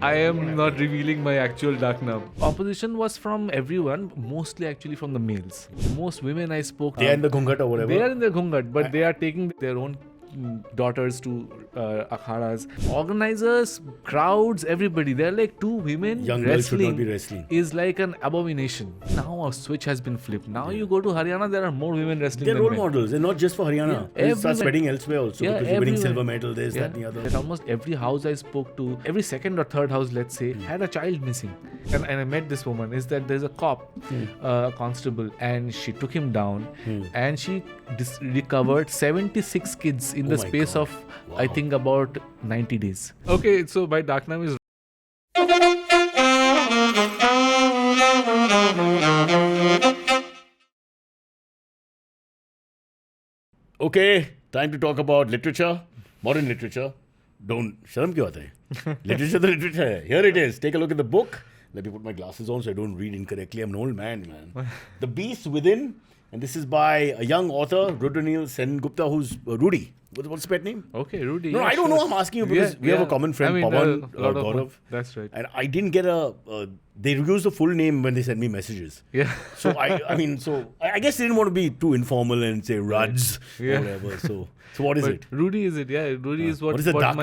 I am not revealing my actual dark now. Opposition was from everyone, mostly actually from the males. Most women I spoke to. They are in the Ghoonghat or whatever. They are in the Ghoonghat, but they are taking their own daughters to akhadas. Organizers, crowds, everybody. They're like two women. Young girls should not be wrestling. Is like an abomination. Now a switch has been flipped. Now you go to Haryana, there are more women wrestling. They're than role men. models. They're not just for Haryana. They start spreading elsewhere also because you're winning silver medal, this, that, and the other. At almost every house I spoke to, every second or third house, let's say, had a child missing. And I met this woman. Is that there's a cop, a constable, and she took him down, and she recovered 76 kids in the space of, I think, about 90 days. Okay, so my dark name is. Okay, time to talk about literature, modern literature. Don't, sharam kyun aata hai? Literature to literature hai. Here it is. Take a look at the book. Let me put my glasses on so I don't read incorrectly. I'm an old man. The Beast Within. And this is by a young author, Rudraneil Sengupta, who's Rudy. What's his pet name? Okay, Rudy. No, yeah, I don't know. I'm asking you because we have a common friend, Pawan, Gaurav. That's right. And I didn't get they used the full name when they sent me messages. Yeah. So I guess they didn't want to be too informal and say Raj or whatever. So what is it? Rudy is it? Yeah, Rudy is what is what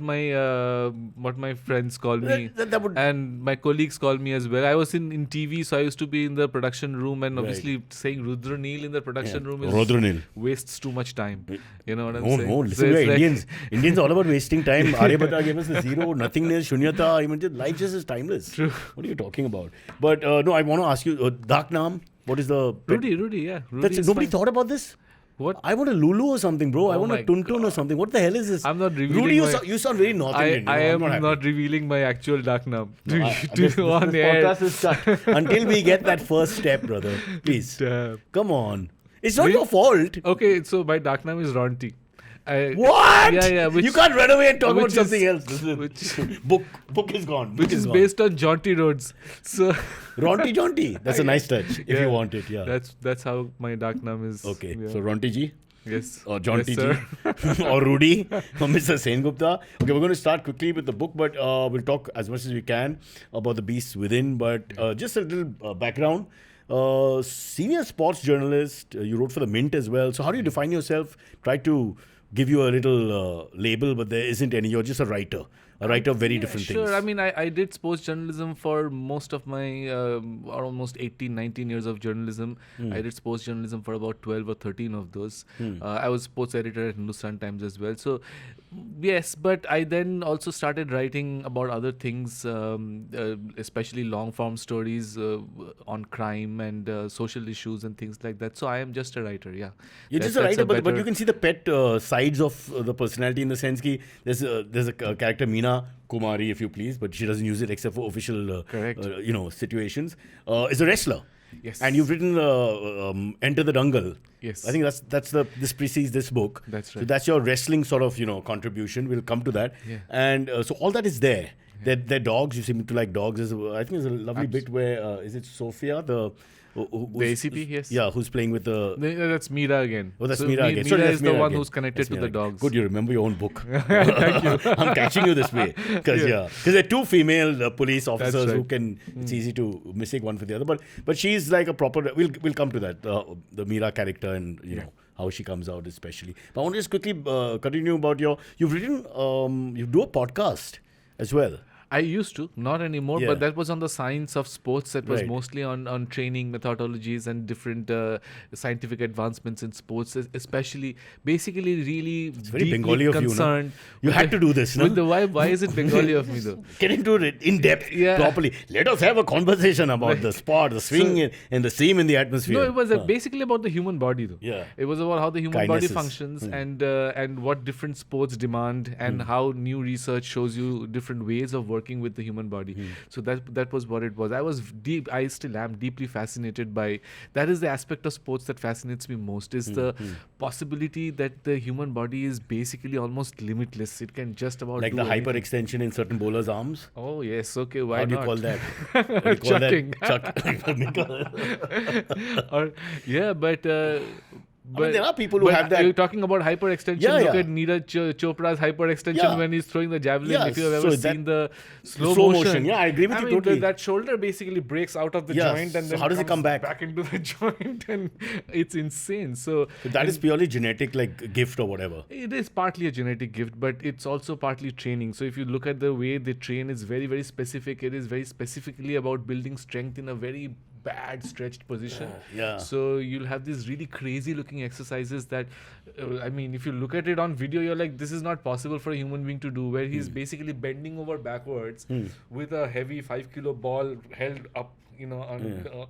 my friends call me, and my colleagues call me as well. I was in TV, so I used to be in the production room, and obviously saying Rudraneil in the production room is wastes too much time. You know what I'm saying? No, listen, so Indians. Indians are all about wasting time. Aryabhata gave us the zero, nothingness, shunyata. I mean, life just is timeless. True. What are you talking about? But no, I want to ask you, Dark Naam, what is the... Rudy, yeah. Nobody thought about this? What? I want a Lulu or something, bro. I want a Tuntun or something. What the hell is this? I'm not revealing. Rudy, you sound very North Indian. I am not revealing my actual dark name. This podcast is shut until we get that first step, brother. Please. Damn. Come on. It's not your fault. Okay, so my dark name is Ronty. What? Yeah. You can't run away and talk about something else. Book is gone. Which is based on Jonty roads. So Jonty. That's a nice touch if you want it. Yeah. That's how my dark name is. Okay. Yeah. So Ronty ji. Yes. Or Jonty ji. Or Rudy. Or Mr. Sengupta. Okay, we're going to start quickly with the book, but we'll talk as much as we can about the beasts within. But just a little background. Senior sports journalist. You wrote for the Mint as well. So how do you define yourself? Try to give you a little label, but there isn't any. You're just a writer of very different things. Sure. I mean, I did sports journalism for most of my almost 18, 19 years of journalism. I did sports journalism for about 12 or 13 of those. I was sports editor at Hindustan Times as well. So, yes, but I then also started writing about other things, especially long-form stories on crime and social issues and things like that. So, I am just a writer, yeah. You're just a writer, but you can see the pet sides of the personality in the sense that there's a character, Meena Kumari, if you please, but she doesn't use it except for official situations, is a wrestler. Yes. And you've written Enter the Dangal. Yes. I think this precedes this book. That's right. So that's your wrestling sort of, contribution. We'll come to that. Yeah. And so all that is there. Yeah. They're dogs. You seem to like dogs. I think there's a lovely bit where, is it Sophia, the ACP, yes. Yeah, who's playing with the... That's Mera again. Oh, that's Mera again. Mera is the one who's connected to the dogs. Good, you remember your own book. Thank you. I'm catching you this way. Because there are two female police officers who can... It's easy to mistake one for the other. But she's like a proper... We'll come to that. The Mera character and, how she comes out especially. But I want to just quickly continue about you've written... you do a podcast as well. I used to, not anymore, but that was on the science of sports. That was mostly on training methodologies and different scientific advancements in sports, especially, basically really it's very Bengali concerned. Of you had to do this, no? With the why is it Bengali of me though? Get into it in depth, properly. Let us have a conversation about the sport, the swing and the seam in the atmosphere. No, it was basically about the human body though. Yeah. It was about how the human body functions and what different sports demand and how new research shows you different ways of working with the human body. So that was what it was. I still am deeply fascinated by that. Is the aspect of sports that fascinates me most, is the possibility that the human body is basically almost limitless. It can just about like do the anything. hyperextension in certain bowlers' arms. Oh yes, okay. Why How do not? you call that? Chucking. Chuck. But I mean, there are people who have that. You're talking about hyperextension. Yeah, Look yeah. at Neeraj Chopra's hyperextension Yeah. when he's throwing the javelin. Yeah, If you've so ever that- seen the slow slow motion. motion. Yeah, I agree with you mean, totally. That shoulder basically breaks out of the Yeah, joint and so then how does it comes come back? into the joint, and it's insane. So That is purely genetic, like gift or whatever. it is partly a genetic gift, but it's also partly training. So if you look at the way they train, it's very, very specific. It is very specifically about building strength in a very bad stretched position. Yeah. So you'll have these really crazy looking exercises that, I mean, if you look at it on video, you're like, this is not possible for a human being to do, where he's basically bending over backwards with a heavy 5 kilo ball held up,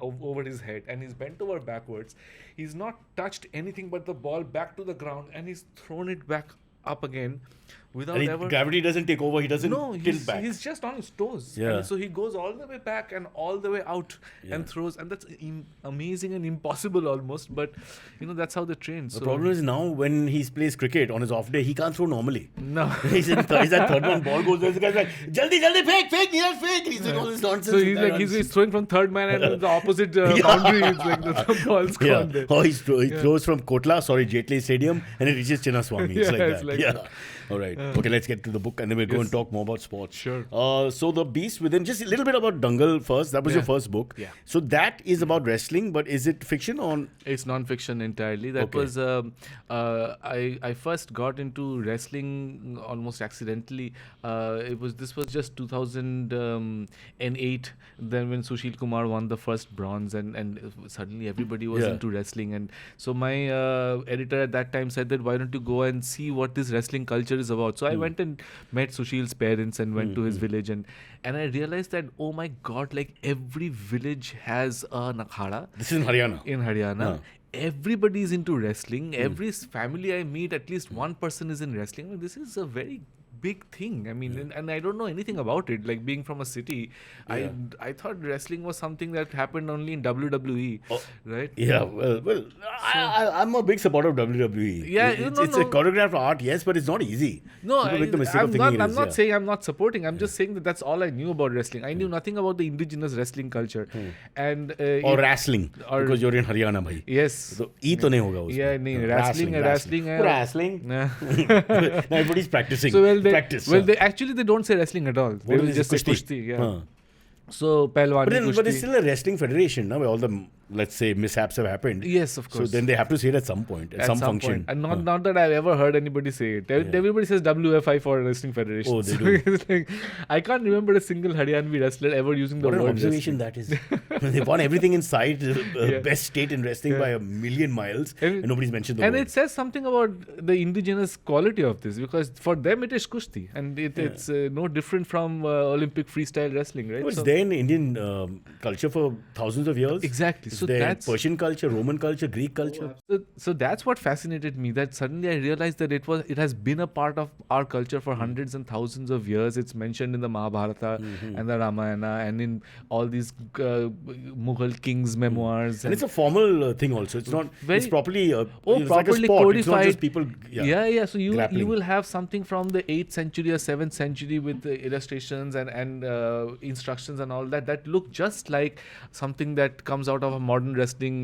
over his head, and he's bent over backwards. He's not touched anything but the ball back to the ground, and he's thrown it back up again without ever. Gravity doesn't take over. He doesn't tilt back. He's just on his toes. Yeah. And so he goes all the way back and all the way out and throws, and that's amazing and impossible almost. But that's how they train. The problem is now when he plays cricket on his off day, he can't throw normally. No. He's at third man, ball goes there. The guy's like, "Jaldi, fake, Neeraj, fake." He's doing all this nonsense. So he's throwing from third man and the opposite boundary. It's like the ball's gone there. Oh, he throws from Jaitley Stadium and it reaches Chinnaswamy. It's like it's that. like that. All right. Okay, let's get to the book and then we'll go and talk more about sports. Sure. So The Beast Within, just a little bit about Dangal first. That was your first book. Yeah. So that is about wrestling, but is it fiction or? It's non-fiction entirely. That was I first got into wrestling almost accidentally. This was just 2008. Then when Sushil Kumar won the first bronze, and suddenly everybody was into wrestling. And so my editor at that time said that why don't you go and see what this wrestling culture is about. So I went and met Sushil's parents and went to his village, and I realized that, oh my God, like every village has an akhada. This is in Haryana. In Haryana. Everybody is into wrestling. Every family I meet, at least one person is in wrestling. I mean, this is a very big thing. I mean, and I don't know anything about it. Like being from a city, I thought wrestling was something that happened only in WWE, right? Yeah, well, I'm a big supporter of WWE. Yeah, it's a choreographed art, yes, but it's not easy. No, People make the mistake of thinking I'm not saying I'm not supporting. I'm just saying that that's all I knew about wrestling. I knew nothing about the indigenous wrestling culture, and or wrestling, because you're in Haryana, bhai. Yes. So E to nahi hoga usme. Yeah, nahi, wrestling. Everybody's practicing. So Practice. They don't say wrestling at all. They will just say Kushti. Yeah. So Pehlwani, but it's still a wrestling federation, now, where all the, let's say, mishaps have happened. Yes, of course. So then they have to say it at some point, at some function. And not that I've ever heard anybody say it. Everybody says WFI for Wrestling Federation. Oh, they do. It's like, I can't remember a single Haryanvi wrestler ever using the What word an observation wrestling. that is. They won everything in sight, best state in wrestling by a million miles, and nobody's mentioned the word. And it says something about the indigenous quality of this, because for them it is Kushti, and it's no different from Olympic freestyle wrestling, right? Well, it's there in Indian culture for thousands of years. Exactly. It's So there in that's Persian culture, Roman culture, Greek culture. So that's what fascinated me, that suddenly I realized that it has been a part of our culture for hundreds and thousands of years. It's mentioned in the Mahabharata and the Ramayana and in all these Mughal kings' memoirs. And it's a formal thing also. It's not. It's properly. It's properly like a sport. codified. It's not just people. Yeah. So you grappling. will have something from the 8th century or 7th century with the illustrations and instructions and all that look just like something that comes out of a modern wrestling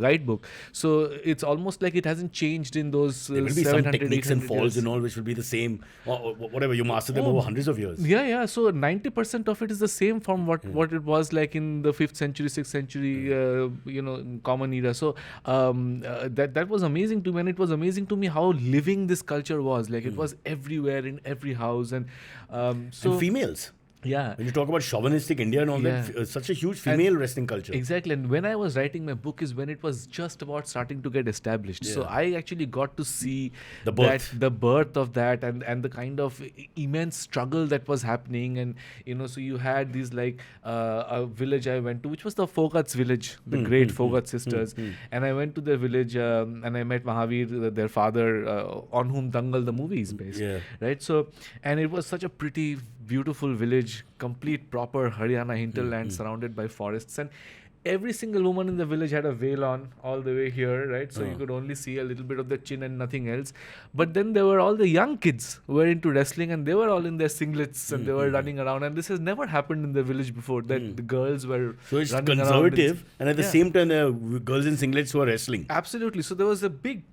guidebook. So it's almost like it hasn't changed in those There will be some 700, techniques and 800 falls years. and all, which will be the same. Or whatever, you master them over hundreds of years. Yeah. So 90% of it is the same from what it was like in the 5th century, 6th century, common era. So that was amazing to me, and it was amazing to me how living this culture was. Like it was everywhere in every house, and And females. Yeah. When you talk about chauvinistic India and all that, such a huge female wrestling culture. Exactly. And when I was writing my book is when it was just about starting to get established. So I actually got to see the birth of that and the kind of immense struggle that was happening. And, so you had these like a village I went to, which was the Phogats village, the great Phogat sisters. And I went to their village and I met Mahavir, their father, on whom Dangal the movie is based. Yeah. Right. So, and it was such a pretty, beautiful village, complete proper Haryana hinterland surrounded by forests, and every single woman in the village had a veil on all the way here, right? So you could only see a little bit of the chin and nothing else. But then there were all the young kids who were into wrestling, and they were all in their singlets and they were running around. And this has never happened in the village before, that the girls were So it's running conservative, around and at the same time, there are girls in singlets who are wrestling. Absolutely. So there was a big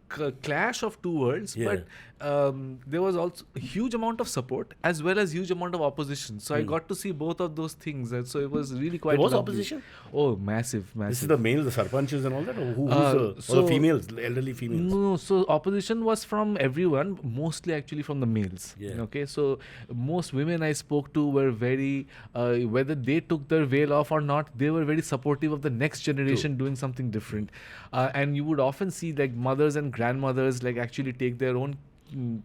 clash of two worlds, but there was also a huge amount of support as well as huge amount of opposition. So I got to see both of those things, and so it was really quite. There was lovely. opposition? Oh, massive. This is the males, the sarpanchs and all that, or who's the females, the elderly females? No, so opposition was from everyone, mostly actually from the males. Yeah. Okay, so most women I spoke to were very, whether they took their veil off or not, they were very supportive of the next generation doing something different. And you would often see like mothers and grandmothers like actually take their own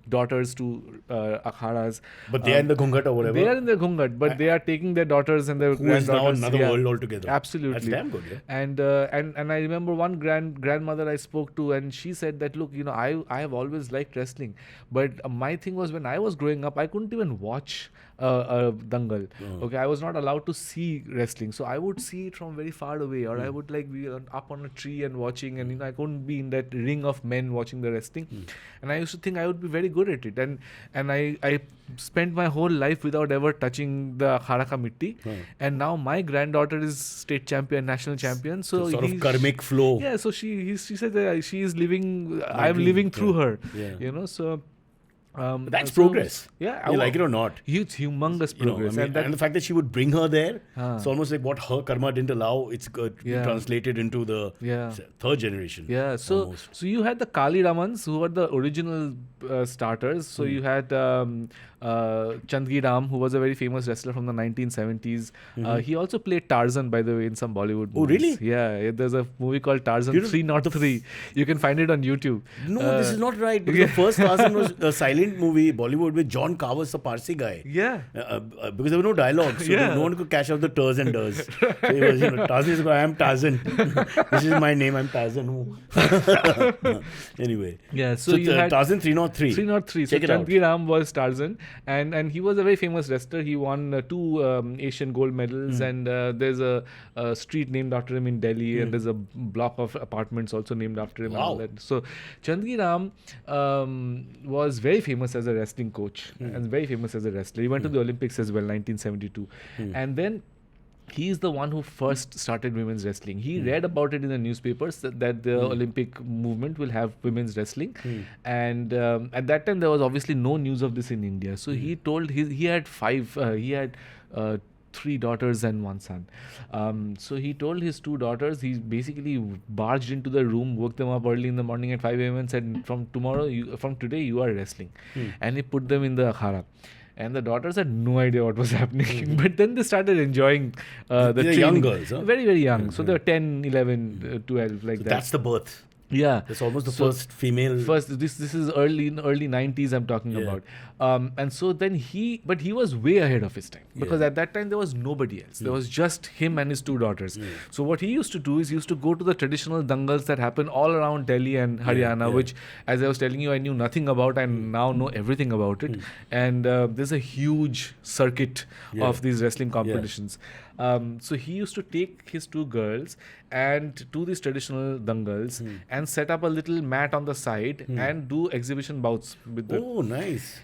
daughters to akhadas. But they are in the Ghoonghat or whatever. They are in the Ghoonghat, but they are taking their daughters and their Who is now granddaughters. another world altogether. Absolutely. That's damn good, yeah. And I remember one grandmother I spoke to, and she said that, look, I have always liked wrestling, but my thing was when I was growing up, I couldn't even watch a dangal. Okay, I was not allowed to see wrestling, so I would see it from very far away, or I would like be up on a tree and watching, and I couldn't be in that ring of men watching the wrestling. And I used to think I would be very good at it, and I spent my whole life without ever touching the Haraka Mitti, and now my granddaughter is state champion, national champion. So sort of karmic flow. Yeah, so she said that she is living. I am dream, living through her. Yeah. So. That's progress. Yeah, you like it or not. It's humongous progress. And the fact that she would bring her there, it's almost like what her karma didn't allow, it's translated into the third generation. Yeah, so you had the Kali Ramans, who were the original starters. So you had Chandgi Ram, who was a very famous wrestler from the 1970s. He also played Tarzan, by the way, in some Bollywood movies. Oh, really? Yeah, there's a movie called Tarzan 303. You can find it on YouTube. No, this is not right. Because the first Tarzan was a silent movie, Bollywood, with John Carver's the Parsi guy. Yeah. Because there were no dialogue, so no one could catch up the ters and does. So he was, Tarzan is, I am Tarzan. This is my name, I'm Tarzan. Anyway. Yeah, so you had Tarzan 303. 303. So Chandgi Ram was Tarzan, and he was a very famous wrestler. He won 2 Asian gold medals, and there's a street named after him in Delhi, and there's a block of apartments also named after him. Wow. And all that. So Chandgi Ram was very famous as a wrestling coach and very famous as a wrestler. He went to the Olympics as well, 1972, and then he's the one who first started women's wrestling. He read about it in the newspapers that the Olympic movement will have women's wrestling, and at that time there was obviously no news of this in India. So he told he had 3 daughters and 1 son. So he told his 2 daughters, he basically barged into the room, woke them up early in the morning at 5 a.m. and said, from today you are wrestling. And he put them in the akhara. And the daughters had no idea what was happening. But then they started enjoying the training. Young girls, huh? Very, very young. So they were 10, 11, 12, like that. That's the birth. Yeah, that's almost the first female. This is early 90s I'm talking about, and so then he was way ahead of his time, because at that time there was nobody else. There was just him and his 2 daughters. So what he used to do is he used to go to the traditional dangals that happen all around Delhi and Haryana, which, as I was telling you, I knew nothing about. I now know everything about it, and there's a huge circuit of these wrestling competitions. So he used to take his 2 girls and do these traditional dangals and set up a little mat on the side and do exhibition bouts with them. Oh, nice.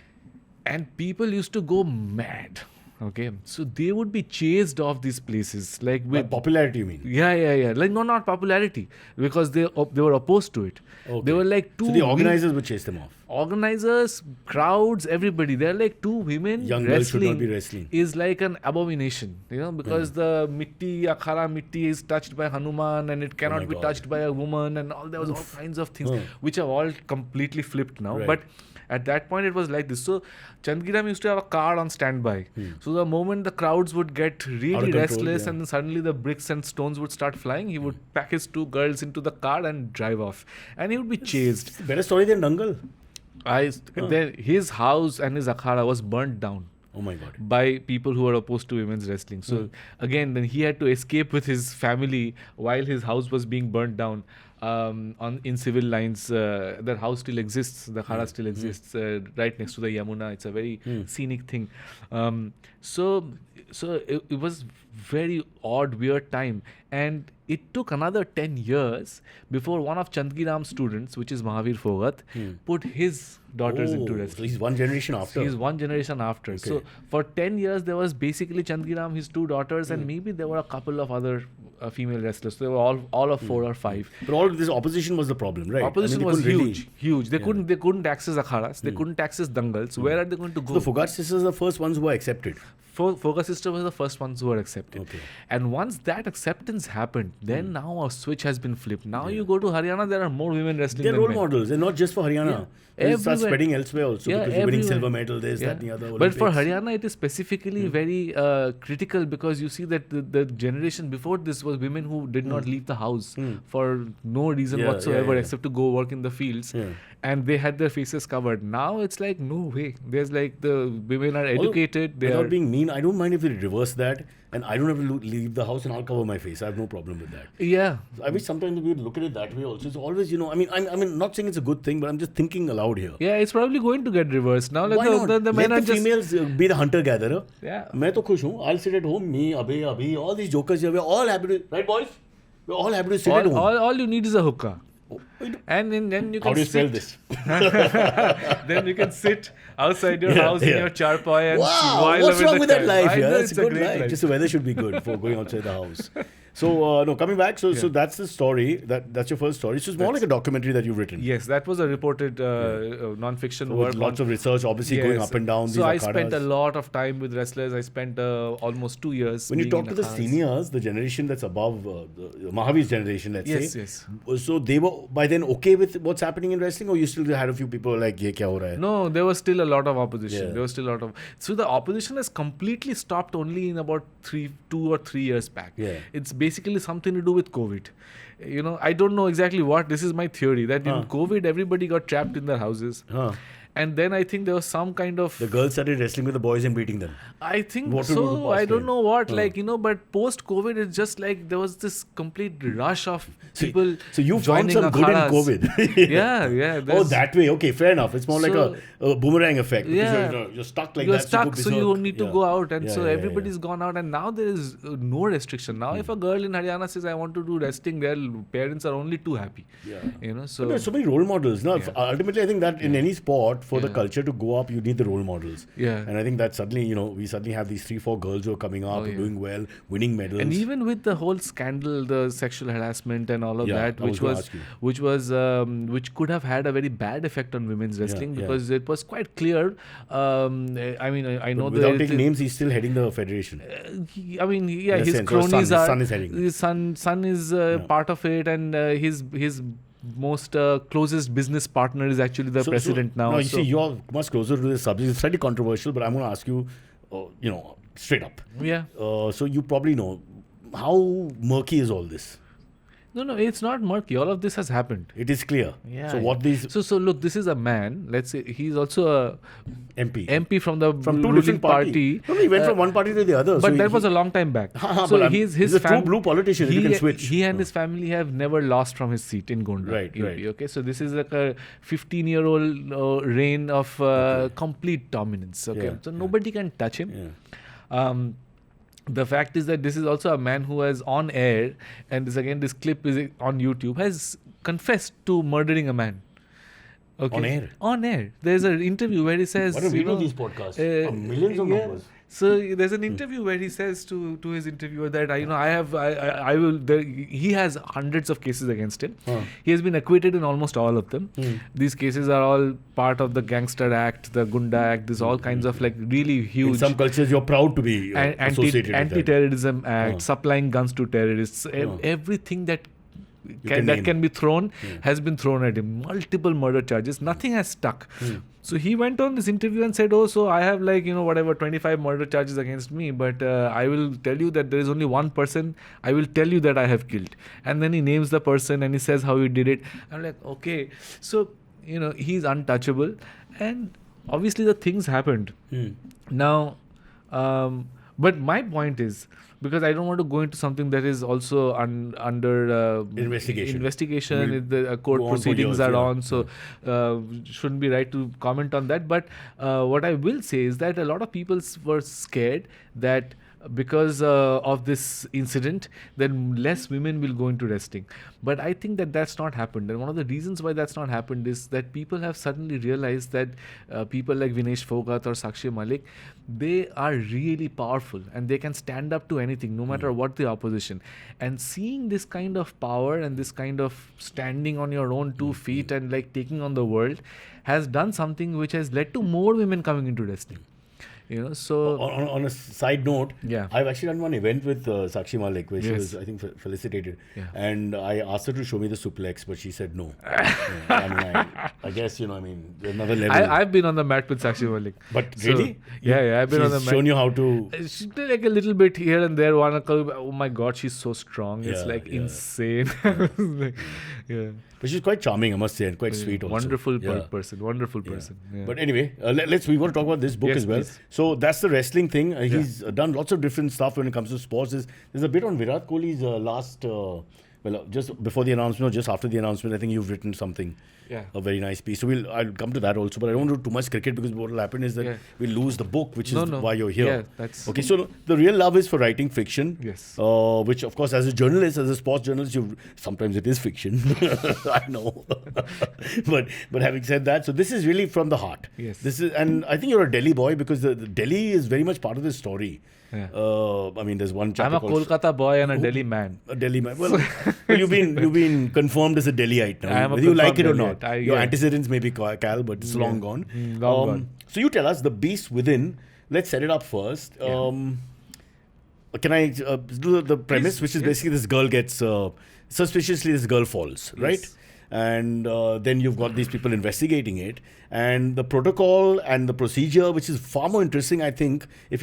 And people used to go mad. Okay, so they would be chased off these places, like with popularity, you mean? Yeah. Like not popularity, because they were opposed to it. Okay. They were like 2. So the organizers would chase them off. Organizers, crowds, everybody. They're like 2 women. Young girls should not be wrestling. Is like an abomination, because the akhara mitti is touched by Hanuman, and it cannot be touched by a woman, and there was all kinds of things which have all completely flipped now. Right. But at that point it was like this. So Chandgi Ram used to have a car on standby. So the moment the crowds would get really restless and then suddenly the bricks and stones would start flying, he would pack his 2 girls into the car and drive off, and he would be chased. Better story than Dangal. Then his house and his akhada was burnt down. Oh my God. By people who were opposed to women's wrestling. So again, then he had to escape with his family while his house was being burnt down. on in civil lines. That house still exists. The khara still exists right next to the Yamuna. It's a very scenic thing. So it was very odd, weird time, and it took another 10 years before one of Chandgi Ram's students, which is Mahavir Phogat, put his daughters into So wrestling. he's one generation after. He's one generation after. Okay. So for 10 years, there was basically Chandgi Ram, his two daughters, and maybe there were a couple of other female wrestlers. They were all of 4 or 5. But all of this opposition was the problem, right? Opposition they was couldn't huge, huge. They couldn't access akhadas. They couldn't access dangals. Where are they going to go? So the Phogats sisters are the first ones who were accepted. Phogats sister was the first ones who were accepted. Okay. And once that acceptance happened, then now a switch has been flipped. Now you go to Haryana, there are more women wrestling They're than role men. models. They're not just for Haryana. They start Everywhere. spreading elsewhere also Yeah, because you're winning everywhere. silver medal, this, that, and the other. But for Olympics. Haryana, it is specifically very critical because you see that the generation before this was women who did not leave the house for no reason Yeah, whatsoever yeah. except to go work in the fields. Yeah. And they had their faces covered. Now it's like, no way. There's like the women are Although, educated. They without are. being mean, I don't mind if they reverse that and I don't have to leave the house and I'll cover my face. I have no problem with that. Yeah. I wish sometimes we would look at it that way also. It's always, I mean, not saying it's a good thing, but I'm just thinking aloud here. Yeah, it's probably going to get reversed. Now like Why not? the men Let are the just. females be the hunter-gatherer. Yeah. मैं तो खुश हूँ. I'll sit at home. Me, Abhi, all these jokers here, we're all happy to, right boys? We're all happy to sit at home. All you need is a hookah. And then you can How do you spell sit. this? Then you can sit outside your house in your charpoy and Wow, while what's away wrong the with that time. life? I Yeah, know, that's it's a good great life. Just the weather should be good for going outside the house. So, coming back. So that's the story. That's your first story. So it's more like a documentary that you've written. Yes, that was a reported non-fiction work. With lots of research, obviously going up and down. So these I akhadas. spent a lot of time with wrestlers. I spent almost 2 years. When you being talk in to the akhadas. seniors, the generation that's above the Mahavir's generation, let's Yes, say. yes. So they were by then okay with what's happening in wrestling, or you still had a few people like, "Ye kya ho raha hai?" No, there was still a lot of opposition. Yeah. There was still a lot of. So the opposition has completely stopped only in about 2 or 3 years back. Yeah. It's basically something to do with COVID. I don't know exactly what. This is my theory that in COVID everybody got trapped in their houses. Huh. And then I think there was some kind of. The girls started wrestling with the boys and beating them. I think What to do to so. pass I don't time? know what. But post-COVID, it's just like there was this complete rush of people. So you found joining some good in akhadas. COVID. Yeah. Oh, there's- that way. Okay, fair enough. It's more like a boomerang effect. Because Yeah. you're stuck like You're that. stuck, go so you berserk. need to Yeah. go out, and Yeah, so yeah, everybody's gone out, and now there is no restriction. Now, if a girl in Haryana says, "I want to do wrestling," their parents are only too happy. Yeah. So But there's so many role models. No, ultimately, I think that in any sport, for the culture to go up, you need the role models. Yeah. And I think that suddenly, we suddenly have these 3-4 girls who are coming up, who are doing well, winning medals. And even with the whole scandal, the sexual harassment and all of Yeah, that, I was gonna ask you. which could have had a very bad effect on women's wrestling yeah. because it was quite clear. I know Without taking names, he's still heading the federation. Yeah, In a his sense, or cronies son- are. his son is heading. His son is part of it, and his most closest business partner is actually the president now. No, you so- see, you're much closer to this subject. It's slightly controversial, but I'm going to ask you, straight up. Yeah. So you probably know, how murky is all this? No, it's not murky. All of this has happened. It is clear. Yeah. So what these So look, this is a man. Let's say he's also a MP from the from two ruling different party. No, he went from one party to the other. But so that was a long time back. but So I'm- his he's a true fam- blue politician. You can switch. He and his family have never lost from his seat in Gonda. Right, UP, right. Okay, so this is like a 15-year-old reign of complete dominance. Okay, Yeah, so nobody can touch him. Yeah. The fact is that this is also a man who has on air, and this clip is on YouTube, has confessed to murdering a man. Okay. On air? On air. There's an interview where he says, Why don't we you do know, these podcasts? Millions of numbers. So there's an interview where he says to his interviewer that I will. He has hundreds of cases against him. He has been acquitted in almost all of them. These cases are all part of the Gangster Act, the Gunda Act. There's all kinds of like really huge. In some cultures, you're proud to be associated with that. Anti-terrorism Act, supplying guns to terrorists, everything that can be thrown has been thrown at him. Multiple murder charges. Nothing has stuck. So he went on this interview and said, so I have 25 murder charges against me, but I will tell you that there is only one person I will tell you that I have killed. And then he names the person and he says how he did it. I'm like, okay. So, he's untouchable. And obviously the things happened. Now, But my point is, because I don't want to go into something that is also under investigation. We'll The court go on for proceedings years, are yeah. on, so shouldn't be right to comment on that. But what I will say is that a lot of people were scared that because of this incident, then less women will go into wrestling. But I think that that's not happened. And one of the reasons why that's not happened is that people have suddenly realized that people like Vinesh Phogat or Sakshi Malik, they are really powerful and they can stand up to anything, no matter what the opposition. And seeing this kind of power and this kind of standing on your own 2 feet and like taking on the world has done something which has led to more women coming into wrestling. So on a side note, yeah, I've actually done one event with Sakshi Malik where she Yes. was, I think, felicitated. Yeah. And I asked her to show me the suplex, but she said no. I mean, I guess, there's another level. I've been on the mat with Sakshi Malik. But So, really? Yeah, I've been on the She's mat. shown you how to... She did like a little bit here and there. Oh my God, she's so strong. It's Yeah, like yeah. insane. Yeah. But she's quite charming, I must say, and quite sweet also. Wonderful Yeah. person. Wonderful Yeah. person. Yeah. But anyway, we want to talk about this book Yes, as well. please. So that's the wrestling thing. He's done lots of different stuff when it comes to sports. There's a bit on Virat Kohli's last, just before the announcement or just after the announcement, I think you've written something. Yeah. A very nice piece. So I'll come to that also, but I don't want to do too much cricket because what will happen is that Yeah. we'll lose the book, which is No. why you're here. Yeah, that's Okay, so the real love is for writing fiction. Yes. Which, of course, as a journalist, as a sports journalist, sometimes it is fiction. I know. but having said that, so this is really from the heart. Yes. And I think you're a Delhi boy because the Delhi is very much part of this story. Yeah. I mean, there's one I'm chapter a called Kolkata boy and a Delhi man. a Delhi man. Well, you've been confirmed as a Delhiite now. I am a Whether you like it or confirmed not. Delhiite. Your yeah. antecedents may be Cal, but it's long gone. Long gone. So you tell us the beast within. Let's set it up first. Can I do the premise, Please, which is yes. basically this girl gets suspiciously this girl falls, right? Yes. And then you've got these people investigating it, and the protocol and the procedure, which is far more interesting, I think. If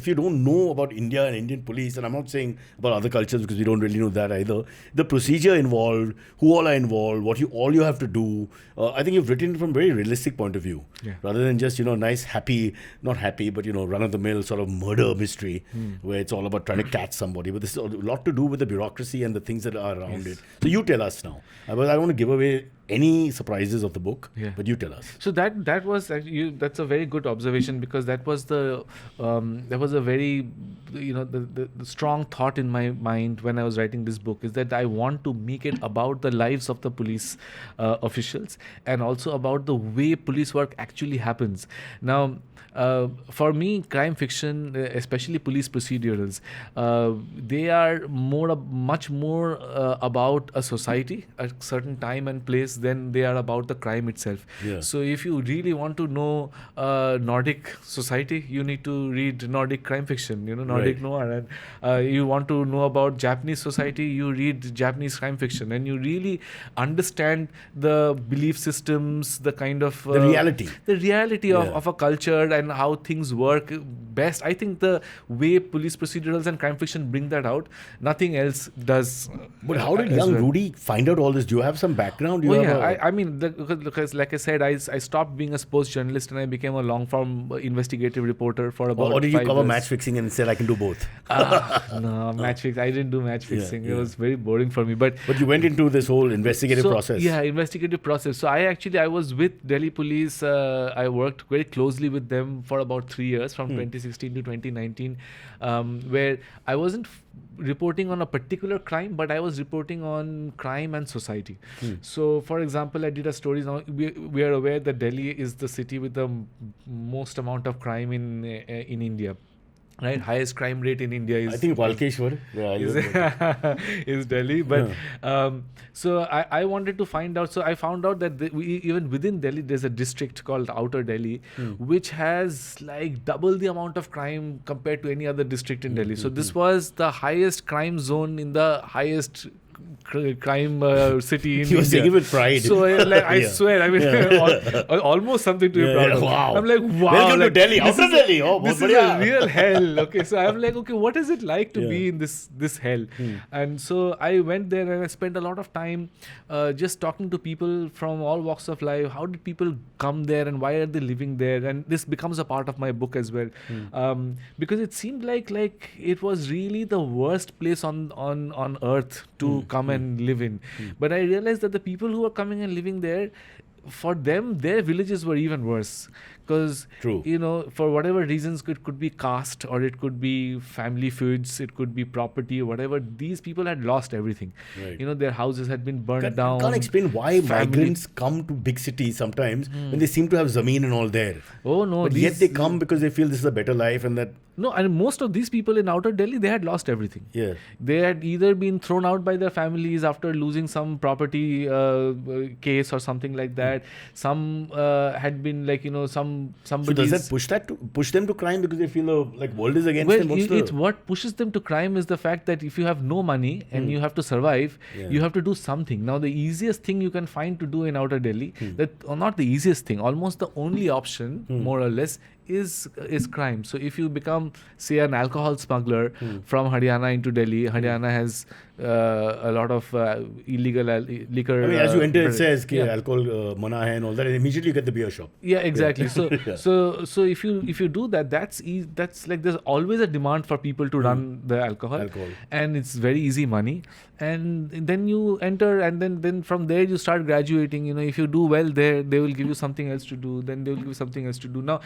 you don't know about India and Indian police, and I'm not saying about other cultures because we don't really know that either, the procedure involved, who all are involved, all you have to do. I think you've written it from a very realistic point of view, rather than just nice, happy, not happy, but run of the mill sort of murder mystery where it's all about trying to catch somebody. But this is a lot to do with the bureaucracy and the things that are around it. So you tell us now. I don't want to give away any surprises of the book, but you tell us. So that was actually, that's a very good observation, because that was a very the strong thought in my mind when I was writing this book, is that I want to make it about the lives of the police officials and also about the way police work actually happens. Now, for me, crime fiction, especially police procedurals, they are much more about a society, a certain time and place, than they are about the crime itself. Yeah. So if you really want to know Nordic society, you need to read Nordic crime fiction, Nordic noir. And you want to know about Japanese society, you read Japanese crime fiction, and you really understand the belief systems, the kind of The reality. of a culture and how things work best. I think the way police procedurals and crime fiction bring that out, nothing else does. But how did young Rudy find out all this? Do you have some background? I mean, because like I said, I stopped being a sports journalist and I became a long-form investigative reporter for about 5 years. Or did you cover match fixing and said, I can do both? No, match fixing. I didn't do match fixing. Yeah. It was very boring for me. But you went into this whole investigative process. Yeah, investigative process. So I was with Delhi police. I worked very closely with them for about 3 years, from 2016 to 2019, where I wasn't reporting on a particular crime, but I was reporting on crime and society. So, for example, I did a story. Now we are aware that Delhi is the city with the most amount of crime in India. Right, highest crime rate in India is, I think Walkeshwar, is Delhi. But so I wanted to find out. So I found out that even within Delhi, there's a district called Outer Delhi, which has like double the amount of crime compared to any other district in Delhi. So this was the highest crime zone in the highest crime city in He was India. saying it with pride. So I swear, I mean, almost something to be proud of. Wow. I'm like, wow. Welcome to Delhi. This Outer Delhi. Oh, this is a real hell. Okay, so I'm like, okay, what is it like to be in this hell? And so I went there and I spent a lot of time just talking to people from all walks of life. How did people come there and why are they living there? And this becomes a part of my book as well, because it seemed like it was really the worst place on earth to come and live in. But I realized that the people who were coming and living there, for them, their villages were even worse. Because, for whatever reasons, it could be caste or it could be family feuds, it could be property or whatever. These people had lost everything. Right. Their houses had been burned down. I can't explain why migrants come to big cities sometimes when they seem to have zameen and all there. Oh, no. But yet they come because they feel this is a better life and that... No, and most of these people in outer Delhi, they had lost everything. Yeah. They had either been thrown out by their families after losing some property case or something like that. Some had been somebody. So does that push them to crime because they feel the world is against them? What pushes them to crime is the fact that if you have no money and you have to survive, you have to do something. Now, the easiest thing you can find to do in outer Delhi, not the easiest thing, almost the only option, more or less, is crime. So if you become, say, an alcohol smuggler from Haryana into Delhi, Haryana has a lot of illegal liquor. I mean, as you enter, it says alcohol mana hai and all that, and immediately you get the beer shop. Yeah, exactly. So if you do that, that's like there's always a demand for people to run the alcohol, and it's very easy money. And then you enter, and then from there you start graduating. If you do well there, they will give you something else to do. Then they will give you something else to do. Now,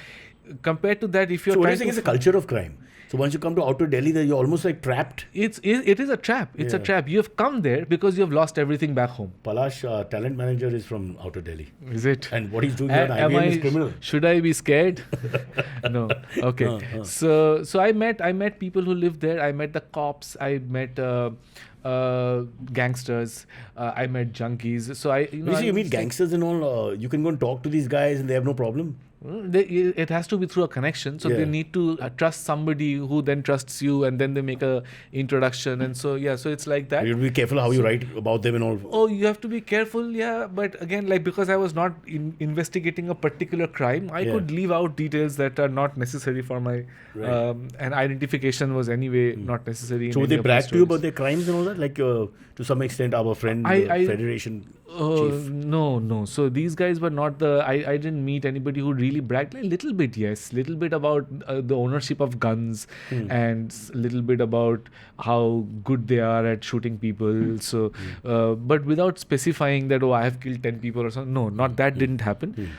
compared to that, if you're what do you think is the culture of crime? So once you come to outer Delhi, you're almost like trapped. It is a trap. It's a trap. You have come there because you have lost everything back home. Palash, talent manager, is from outer Delhi. Is it? And what he's doing here on IBM is criminal. Should I be scared? No. Okay. So I met people who lived there. I met the cops. I met gangsters. I met junkies. So you meet gangsters and all. You can go and talk to these guys and they have no problem. It has to be through a connection. So they need to trust somebody who then trusts you, and then they make a introduction. And so it's like that. You have to be careful how you write about them and all. Oh, you have to be careful, yeah. But again, because I was not investigating a particular crime, I could leave out details that are not necessary for my and identification was anyway not necessary. So would they brag to you about their crimes and all that? Like to some extent, our friend Federation chief? No. So these guys were not I didn't meet anybody who really bragged. A little bit, yes. Little bit about the ownership of guns and little bit about how good they are at shooting people. So, but without specifying that, I have killed 10 people or something. No, not that didn't happen.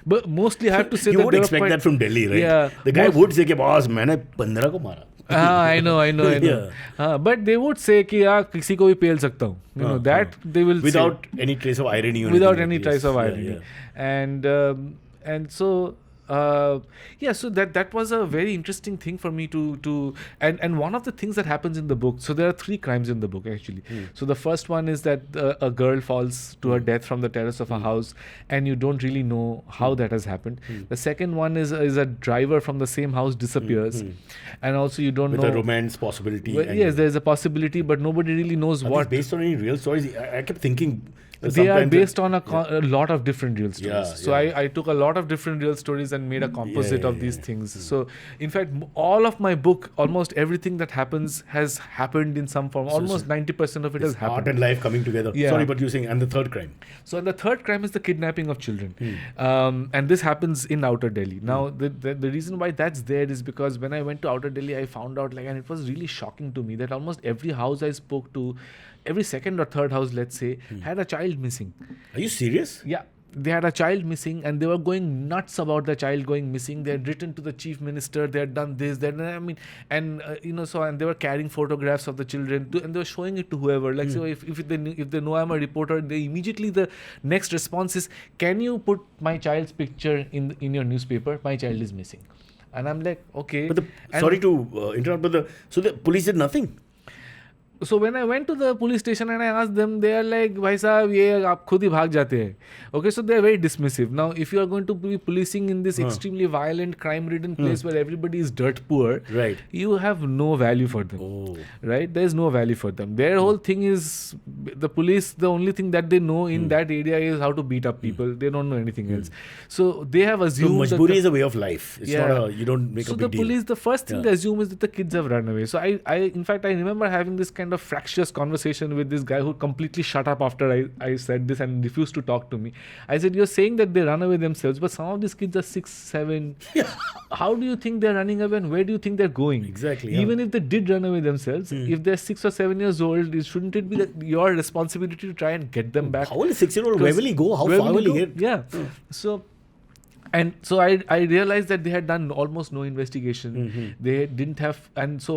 But mostly I have to say you that would expect that from Delhi, right? Yeah. The guy would say, boss, मैंने 15 को मारा. I know. But they would say कि किसी को भी पेल सकता हूँ. That they will without say, any trace of irony. Without any trace of irony. And so. So that was a very interesting thing for me to and one of the things that happens in the book. So there are 3 crimes in the book actually. So the first one is that a girl falls to her death from the terrace of a house, and you don't really know how that has happened. The second one is a driver from the same house disappears, and also you don't know with a romance possibility. Well, yes, there is a possibility, but nobody really knows what. Based on any real stories? I kept thinking. They are based on a lot of different real stories. I took a lot of different real stories and made a composite of these things. So, in fact, all of my book, almost everything that happens has happened in some form. Almost 90% of it has happened. Art and life coming together. Yeah. Sorry, but you're saying, and the third crime? So, the third crime is the kidnapping of children. And this happens in outer Delhi. Now, the reason why that's there is because when I went to outer Delhi, I found out, and it was really shocking to me that almost every house I spoke to, every second or third house, let's say, had a child missing. Are you serious? Yeah. They had a child missing and they were going nuts about the child going missing. They had written to the chief minister, they had done this, that. And they were carrying photographs of the children and they were showing it to whoever. Like, so if they know I'm a reporter, they immediately, the next response is, can you put my child's picture in your newspaper? My child is missing. And I'm like, okay. But sorry to interrupt, but so the police did nothing? so when I went to the police station and I asked them, they are like, "Bhai sahab, ye aap khud hi bhag jate hain." Okay, so they are very dismissive. Now, if you are going to be policing in this extremely violent, crime-ridden place where everybody is dirt poor, Right. you have no value for them. Oh. Right? There is no value for them. Their whole thing is the police. The only thing that they know in that area is how to beat up people. They don't know anything else. So they have So assumed. majburi is a way of life. It's not you don't make so a big the deal. police, the first thing they assume is that the kids have run away. So in fact, I remember having this kind of fractious conversation with this guy who completely shut up after I said this and refused to talk to me. I said, "You're saying that they run away themselves, but some of these kids are 6, 7. How do you think they're running away and where do you think they're going?" Exactly. Even if they did run away themselves, if they're 6 or 7 years old, shouldn't it be your responsibility to try and get them back? How will a 6-year-old, where will he go? How far will he get? Yeah. So I realized that they had done almost no investigation. They didn't have, and so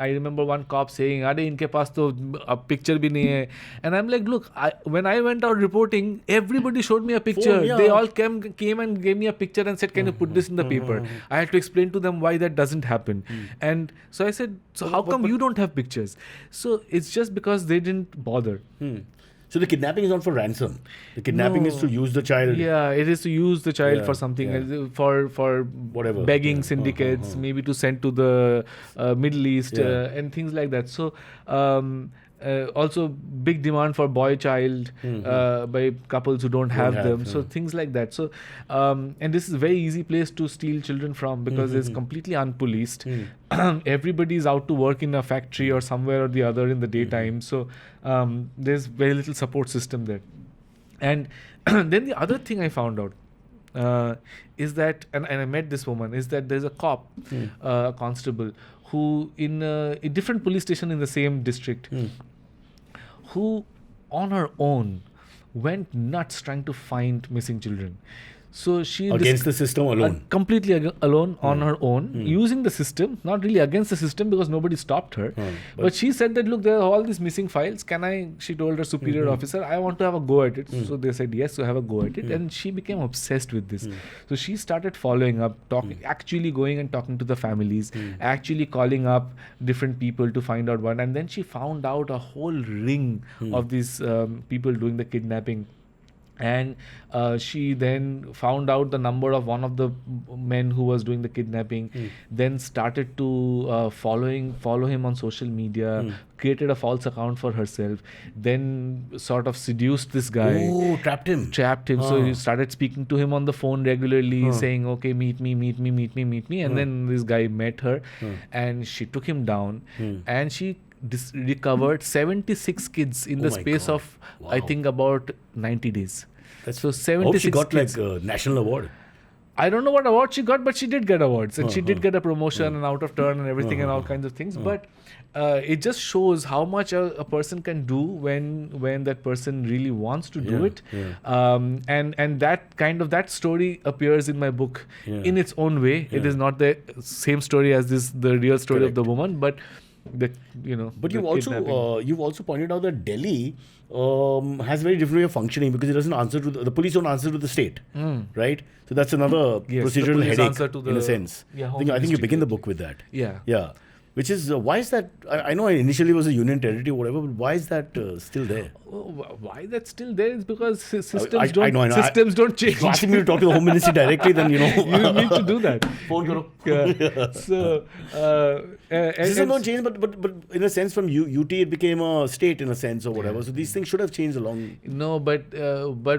I remember one cop saying, "Ade, inke paas to a picture bhi nahi hai." And I'm like, look, when I went out reporting, everybody showed me a picture. Phone, yeah. They all came and gave me a picture and said, "Can you put this in the paper?" I had to explain to them why that doesn't happen. And so I said, "So how come you don't have pictures?" So it's just because they didn't bother. So the kidnapping is not for ransom. The kidnapping is to use the child. Yeah, it is to use the child for something, for whatever, begging syndicates, maybe to send to the Middle East and things like that. So also big demand for boy child by couples who don't have them. So things like that. So and this is a very easy place to steal children from because it's completely unpoliced. Everybody is out to work in a factory or somewhere or the other in the daytime. So there's very little support system there. And then the other thing I found out is that, and I met this woman, is that there's a cop, a constable, who in a different police station in the same district, who on her own went nuts trying to find missing children. So she against the system alone, completely alone on her own, using the system, not really against the system because nobody stopped her. But she said that, look, there are all these missing files. She told her superior officer, I want to have a go at it. So they said yes, so have a go at it. And she became obsessed with this. So she started following up, actually going and talking to the families, actually calling up different people to find out what. And then she found out a whole ring of these people doing the kidnapping. And she then found out the number of one of the men who was doing the kidnapping, then started to follow him on social media, created a false account for herself, then sort of seduced this guy. Oh, trapped him. So he started speaking to him on the phone regularly, saying, okay, meet me. And then this guy met her and she took him down and she recovered 76 kids in the space of, I think, about 90 days. So 76 hope she got kids. like a national award. I don't know what award she got, but she did get awards. And she did get a promotion and out of turn and everything and all kinds of things. But it just shows how much a person can do when that person really wants to do it. And that story appears in my book in its own way. It is not the same story as the real story of the woman, but But you've also pointed out that Delhi has very different way of functioning because it doesn't answer to the police don't answer to the state, right? So that's another procedural headache in a sense. I think you begin the book with that. Yeah. Which is, why is that? I know initially it was a union territory or whatever, but why is that still there? Why that's still there is because systems don't change. If you're asking me to talk to the Home Ministry directly, then you need to do that. Phone karo. So systems don't change, but in a sense, from UT it became a state in a sense or whatever. So these things should have changed along. No, but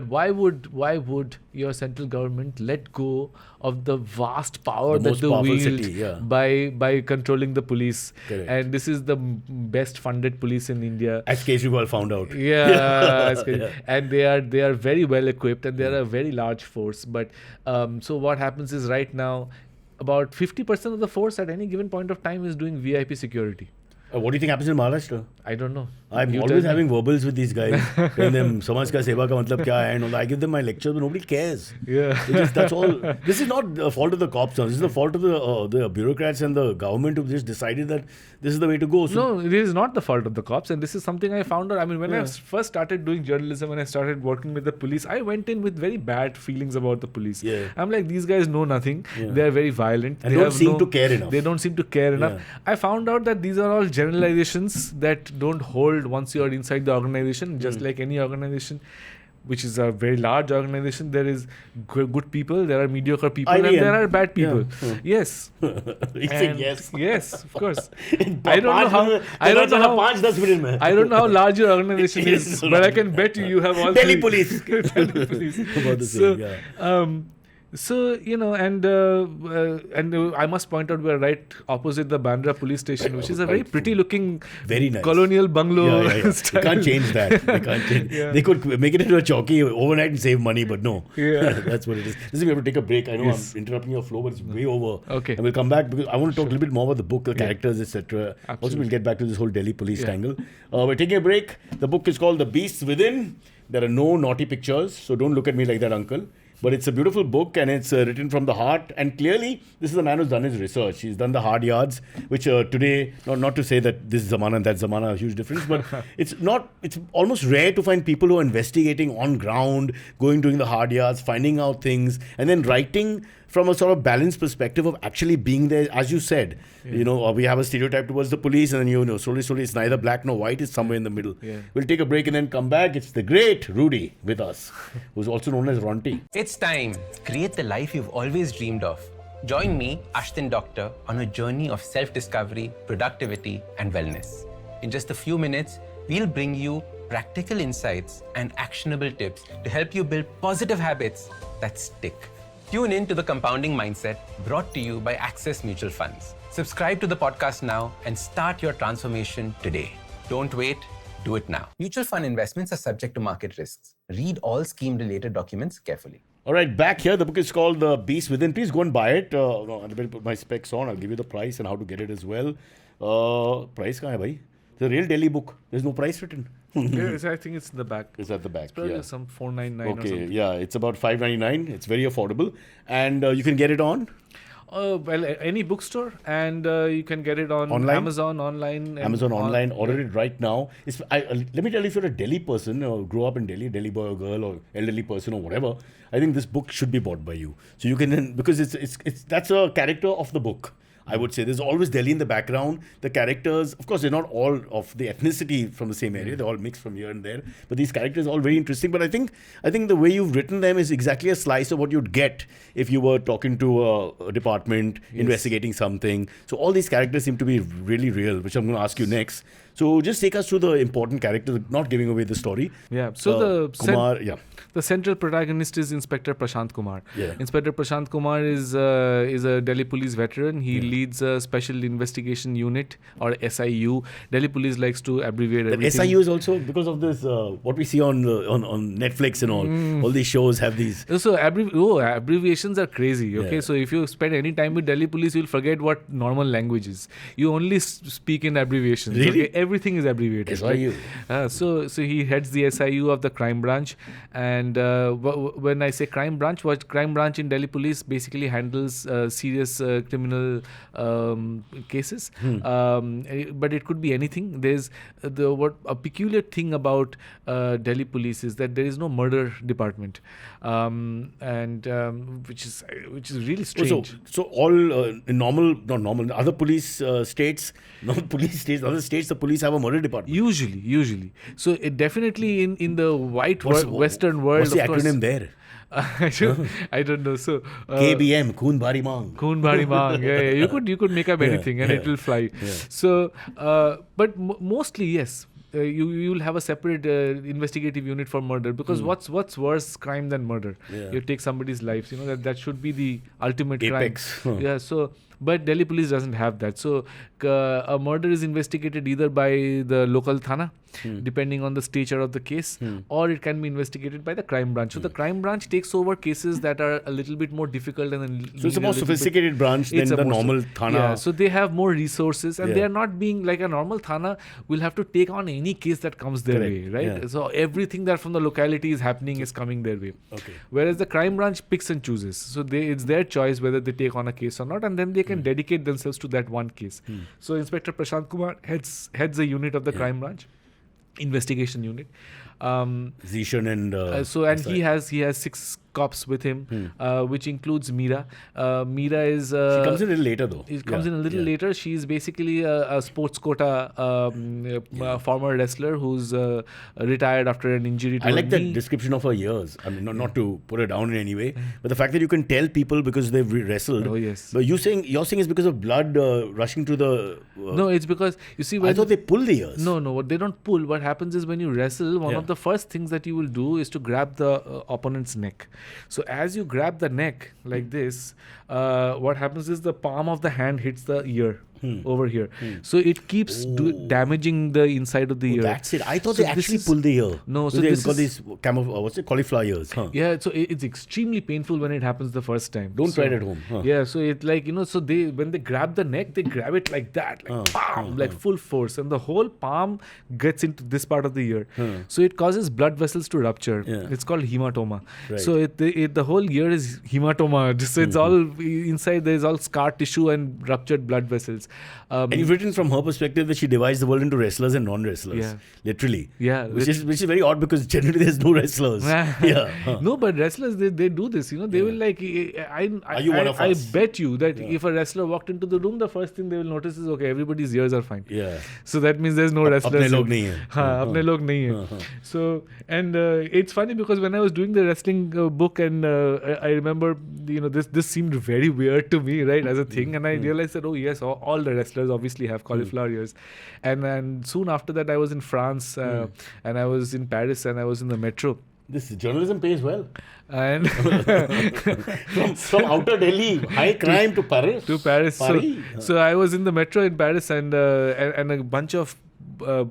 why would your central government let go of the vast power that they wield by controlling the police? Correct. And this is the best funded police in India, as Kejriwal found out. And they are very well equipped and they are a very large force. But so what happens is right now, about 50% of the force at any given point of time is doing VIP security. What do you think happens in Maharashtra? I don't know. I'm always having verbals with these guys, telling them Samaj ka seva ka matlab kya hai, and all. I give them my lectures, but nobody cares. That's all. This is not the fault of the cops. This is the fault of the bureaucrats and the government who just decided that this is the way to go. No, it is not the fault of the cops, and this is something I found out. I mean, when I first started doing journalism and I started working with the police, I went in with very bad feelings about the police. I'm like, these guys know nothing. They are very violent. And they don't seem to care enough. They don't seem to care enough. I found out that these are all generalizations that don't hold once you're inside the organization. Just like any organization, which is a very large organization, there is good people, there are mediocre people, and there are bad people. Yes. Yes, of course. I don't know how large your organization is, but I can bet you have all Delhi police. Delhi police. So, and I must point out we're right opposite the Bandra police station, which is a very pretty looking, very nice colonial bungalow. Style. They can't change that. They could make it into a chowki overnight and save money, but no. That's what it is. Listen, we have to take a break. I know I'm interrupting your flow, but it's way over. Okay. And we'll come back because I want to talk a little bit more about the book, the characters, etc. Also, we'll get back to this whole Delhi police angle. We're taking a break. The book is called The Beasts Within. There are no naughty pictures, so don't look at me like that, uncle. But it's a beautiful book and it's written from the heart. And clearly, this is a man who's done his research. He's done the hard yards, which today, not to say that this Zamana and that Zamana are a huge difference, but it's almost rare to find people who are investigating on ground, doing the hard yards, finding out things, and then writing from a sort of balanced perspective of actually being there. As you said, we have a stereotype towards the police, and then slowly it's neither black nor white, it's somewhere in the middle. We'll take a break and then come back. It's the great Rudy with us, who's also known as Ronty. It's time. Create the life you've always dreamed of. Join me, Ashton Doctor, on a journey of self-discovery, productivity, and wellness. In just a few minutes, we'll bring you practical insights and actionable tips to help you build positive habits that stick. Tune in to The Compounding Mindset, brought to you by Access Mutual Funds. Subscribe to the podcast now and start your transformation today. Don't wait, do it now. Mutual fund investments are subject to market risks. Read all scheme-related documents carefully. All right, back here. The book is called The Beast Within. Please go and buy it. I'll put my specs on. I'll give you the price and how to get it as well. Price kahan hai bhai? It's a real Delhi book. There's no price written. I think it's in the back. It's at the back. It's probably some $4.99 or something. Okay, yeah, it's about $5.99. It's very affordable, and you can get it on. Any bookstore, and you can get it on online? Amazon online. Amazon online. Order it right now. Let me tell you, if you're a Delhi person or grew up in Delhi boy or girl or elderly person or whatever, I think this book should be bought by you. So you can, because that's a character of the book. I would say there's always Delhi in the background. The characters, of course, they're not all of the ethnicity from the same area. They're all mixed from here and there. But these characters are all very interesting. But I think the way you've written them is exactly a slice of what you'd get if you were talking to a department, investigating something. So all these characters seem to be really real, which I'm going to ask you next. So just take us through the important characters, not giving away the story. Yeah. So Kumar, the central protagonist is Inspector Prashant Kumar. Yeah. Inspector Prashant Kumar is a Delhi police veteran. He leads a special investigation unit, or SIU. Delhi police likes to abbreviate everything. SIU is also because of this what we see on Netflix and all. All these shows have these. So abbreviations are crazy. Okay, so if you spend any time with Delhi police, you'll forget what normal language is. You only speak in abbreviations. Really? Okay? Everything is abbreviated. SIU. Right? So he heads the SIU of the crime branch, and when I say crime branch, what crime branch in Delhi police basically handles serious criminal cases. But it could be anything. There's a peculiar thing about Delhi police is that there is no murder department, and which is really strange. So all other police states, other states, the police have a murder department. Usually. So it definitely in the Western world. What's the acronym there? I don't know. So KBM, Khoon Bhari Mang. Khoon Bhari Mang. Yeah. You could make up anything and it will fly. Yeah. So, but mostly yes. You'll have a separate investigative unit for murder, because what's worse crime than murder? You take somebody's life. That should be the ultimate apex crime. Yeah. So, but Delhi police doesn't have that. So a murder is investigated either by the local thana, depending on the stature of the case, or it can be investigated by the crime branch. So the crime branch takes over cases that are a little bit more difficult, and so it's a more sophisticated branch than the normal thana. Yeah, so they have more resources, and they are not being like a normal thana will have to take on any case that comes their way, right? Yeah. So everything that from the locality is happening is coming their way. Okay. Whereas the crime branch picks and chooses. So it's their choice whether they take on a case or not, and then they can dedicate themselves to that one case. So Inspector Prashant Kumar heads a unit of the crime branch, investigation unit. Zishan and he has 6 cops with him, which includes Mera. Mera is she comes in a little later though. It comes in a little later. She's basically a sports quota former wrestler who's retired after an injury to I like her knee. that description of her years. I mean, not to put her down in any way, but the fact that you can tell people because they've wrestled. Oh yes. But you're saying is because of blood rushing to the. No, it's because you see. I thought they pull the ears. No. They don't pull. What happens is when you wrestle, one of the first things that you will do is to grab the opponent's neck. So as you grab the neck like this, what happens is the palm of the hand hits the ear. Over here, so it keeps damaging the inside of the ear. That's it. I thought they actually pull the ear. No, so they've got these cauliflower ears. Huh? Yeah, so it's extremely painful when it happens the first time. Don't try it at home. Huh? Yeah, so it's like so when they grab the neck, they grab it like that, like palm, like full force, and the whole palm gets into this part of the ear. So it causes blood vessels to rupture. Yeah. It's called hematoma. Right. So the whole ear is hematoma. So it's all inside. There's all scar tissue and ruptured blood vessels. And you've written from her perspective that she divides the world into wrestlers and non-wrestlers. Literally. Yeah. Which is very odd because generally there's no wrestlers. No, but wrestlers they do this. They will like. I bet you that if a wrestler walked into the room, the first thing they will notice is everybody's ears are fine. Yeah. So that means there's no wrestlers. Apne log nahi hai. Apne log nahi hai. So and it's funny because when I was doing the wrestling book and I remember this seemed very weird to me, right, as a thing, and I realized that yes, all the wrestlers obviously have cauliflower ears, and soon after that I was in France and I was in Paris and I was in the metro. This journalism pays well. And from outer Delhi, high crime to Paris. So I was in the metro in Paris and a bunch of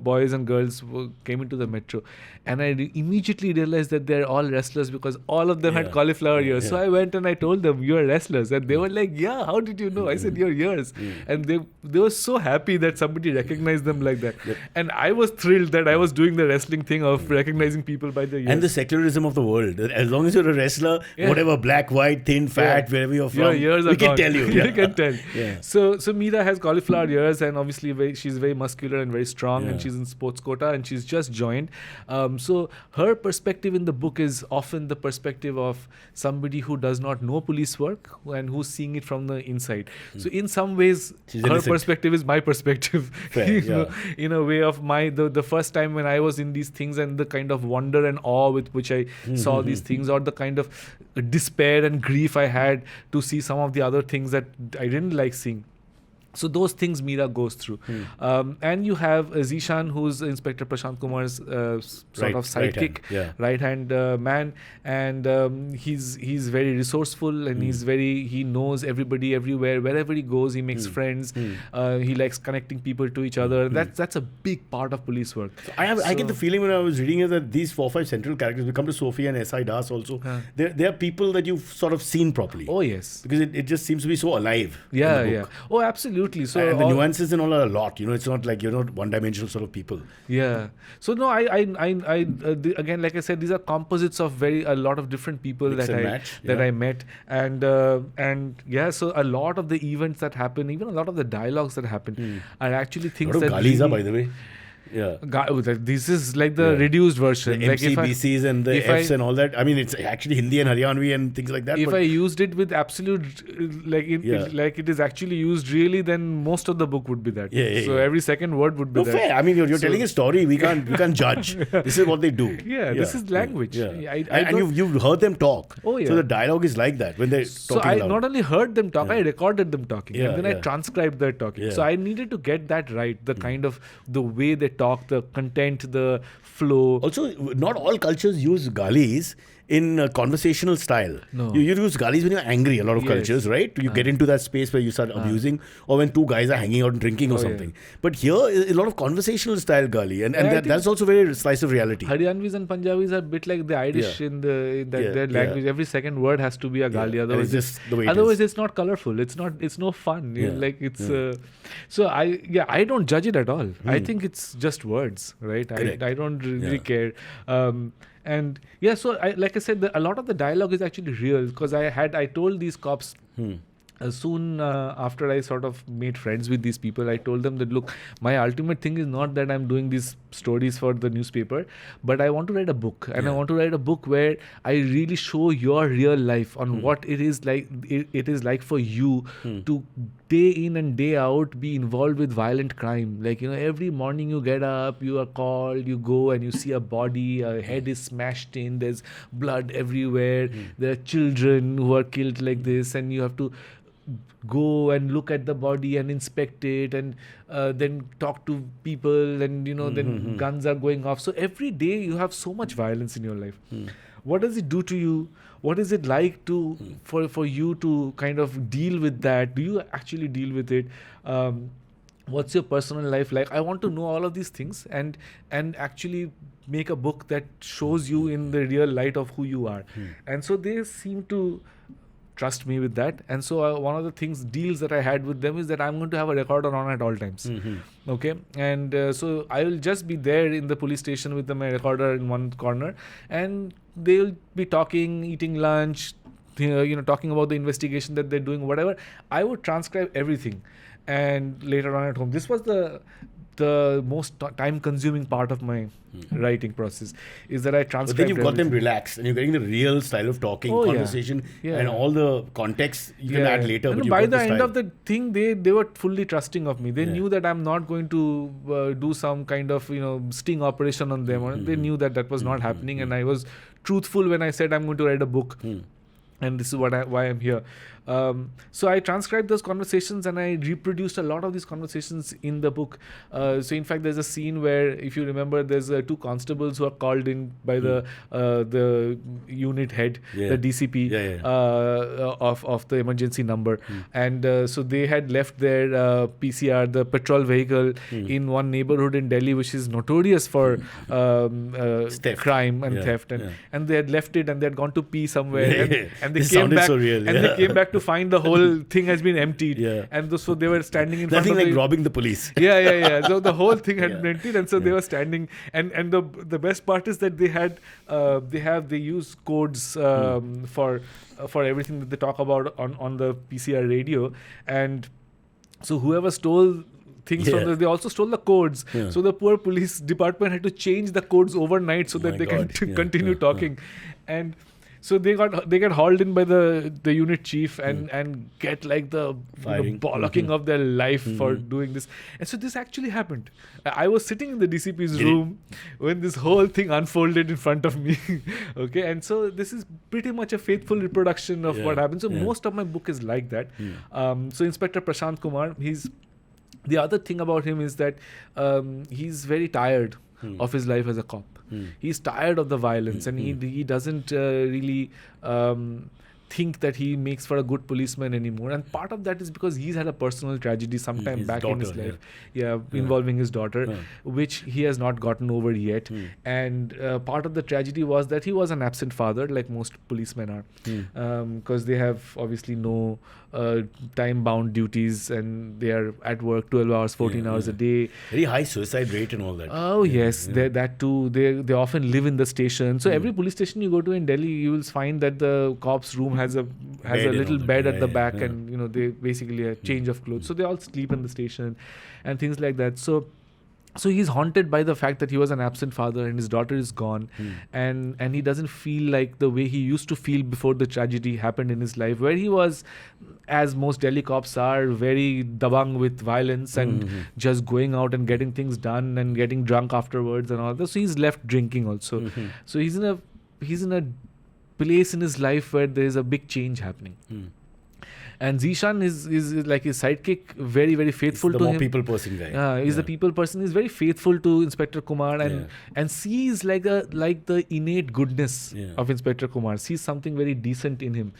boys and girls came into the metro, and I immediately realized that they're all wrestlers because all of them had cauliflower ears. So I went and I told them, "You're wrestlers," and they were like, "Yeah, how did you know?" I said, "Your ears," and they were so happy that somebody recognized them like that. And I was thrilled that I was doing the wrestling thing of recognizing people by their ears. And the secularism of the world. As long as you're a wrestler, whatever, black, white, thin, fat, wherever you're from, your ears are we can gone. tell you. You can tell. Yeah. So Mera has cauliflower ears, and obviously she's very muscular and very strong, and she's in sports quota, and she's just joined. So her perspective in the book is often the perspective of somebody who does not know police work and who's seeing it from the inside. So in some ways, she's her innocent. perspective is my perspective. Fair, in a way of the first time when I was in these things and the kind of wonder and awe with which I saw these things, or the kind of despair and grief I had to see some of the other things that I didn't like seeing. So those things Mera goes through. And you have Zishan, who's Inspector Prashant Kumar's sort of sidekick, right-hand man, and he's very resourceful, and he knows everybody everywhere. Wherever he goes, he makes friends. He likes connecting people to each other. That's a big part of police work. So I get the feeling when I was reading it that these 4-5 central characters, we come to Sophie and S.I. Das also, they're people that you've sort of seen properly. Oh yes. Because it just seems to be so alive. Yeah. Oh, absolutely. So and the nuances and all are a lot. It's not like you're not one-dimensional sort of people. Yeah. So no, I again, like I said, these are composites of a lot of different people that I met, and yeah. So a lot of the events that happen, even a lot of the dialogues that happen, are actually things that. Galis are, by the way. Yeah. This is like the reduced version. The MCBCs and the Fs and all that. I mean, it's actually Hindi and Haryanvi and things like that. If I used it with absolute, like it is actually used really, then most of the book would be that. So every second word would be that. Fair. I mean, you're telling a story. We can't judge. This is what they do. This is language. And you've heard them talk. Oh yeah. So the dialogue is like that when they're talking. So I not only heard them talk, I recorded them talking, and then I transcribed their talking. So I needed to get that right. The kind of the way they talk, the content, the flow. Also, not all cultures use galis in conversational style. No. You use galis when you're angry, a lot of cultures, right? You get into that space where you start abusing, or when two guys are hanging out and drinking or something. But here, a lot of conversational style gali, and that's also very slice of reality. Haryanvis and Punjabis are a bit like the Irish in their language. Every second word has to be a gali, otherwise it's not colorful. It's no fun. So I don't judge it at all. I think it's just words, right? I don't really care. And so like I said, a lot of the dialogue is actually real, because I told these cops soon after I sort of made friends with these people, I told them that, look, my ultimate thing is not that I'm doing these stories for the newspaper, but I want to write a book, and I want to write a book where I really show your real life on what it is like. It is like for you to day in and day out be involved with violent crime. Like, every morning you get up, you are called, you go and you see a body, a head is smashed in, there's blood everywhere, there are children who are killed like this, and you have to go and look at the body and inspect it, and then talk to people, and then guns are going off. So every day you have so much violence in your life. What does it do to you? What is it like to for you to kind of deal with that? Do you actually deal with it? What's your personal life like? I want to know all of these things and actually make a book that shows you in the real light of who you are. And so they seem to trust me with that. And so one of the deals that I had with them is that I'm going to have a recorder on at all times. Okay. And so I will just be there in the police station with my recorder in one corner, and they'll be talking, eating lunch, talking about the investigation that they're doing, whatever. I would transcribe everything. And later on at home, this was the most time-consuming part of my writing process, is that I transcribe. But then you've got them relaxed, and you're getting the real style of talking, conversation, and all the context you can add later. And by the end of the thing, they were fully trusting of me. They knew that I'm not going to do some kind of sting operation on them. They knew that was not happening, and I was truthful when I said I'm going to write a book. And this is why I'm here. So I transcribed those conversations, and I reproduced a lot of these conversations in the book. So in fact, there's a scene where, if you remember, there's two constables who are called in by the unit head, the DCP of the emergency number. And so they had left their PCR, the patrol vehicle, in one neighborhood in Delhi, which is notorious for crime and theft. And they had left it, and they had gone to pee somewhere. And they came back. So real, and they came back to find the whole thing has been emptied. And so they were standing in front of like robbing the police. So the whole thing had been emptied, and so they were standing. And the best part is that they use codes for everything that they talk about on the PCR radio. And so whoever stole things from this, they also stole the codes. So the poor police department had to change the codes overnight so that they can continue talking. And so they get hauled in by the unit chief and get like the bollocking of their life for doing this. And so this actually happened. I was sitting in the DCP's room when this whole thing unfolded in front of me. Okay, and so this is pretty much a faithful reproduction of what happened. So most of my book is like that. So Inspector Prashant Kumar, the other thing about him is that he's very tired of his life as a cop. He's tired of the violence, and he doesn't really think that he makes for a good policeman anymore. And part of that is because he's had a personal tragedy sometime back in his life, involving his daughter, which he has not gotten over yet. And part of the tragedy was that he was an absent father, like most policemen are, because they have obviously no time-bound duties, and they are at work 12 hours, 14 hours a day. Very high suicide rate and all that. Oh, yes. That too. They often live in the station. So every police station you go to in Delhi, you will find that the cop's room has a little bed at the back, and they basically a change of clothes. So they all sleep in the station and things like that. So he's haunted by the fact that he was an absent father and his daughter is gone, and he doesn't feel like the way he used to feel before the tragedy happened in his life, where he was, as most Delhi cops are, very dabang with violence and just going out and getting things done and getting drunk afterwards and all that. So he's left drinking also. So he's in a place in his life where there is a big change happening. And Zishan is like his sidekick, very, very faithful to him. He's the more people person guy. He's the people person. He's very faithful to Inspector Kumar and sees like the innate goodness of Inspector Kumar. Sees something very decent in him,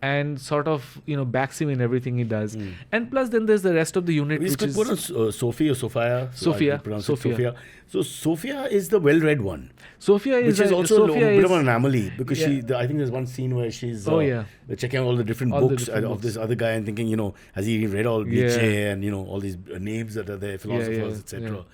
and sort of backs him in everything he does. And plus, then there's the rest of the unit. Which is Sophie or Sophia. Sophia. So Sophia is the well-read one. Sophia is also a bit of an anomaly, because I think there's one scene where she's checking out all the different books of this other guy and thinking, has he read all Nietzsche and all these names that are there, philosophers, etc.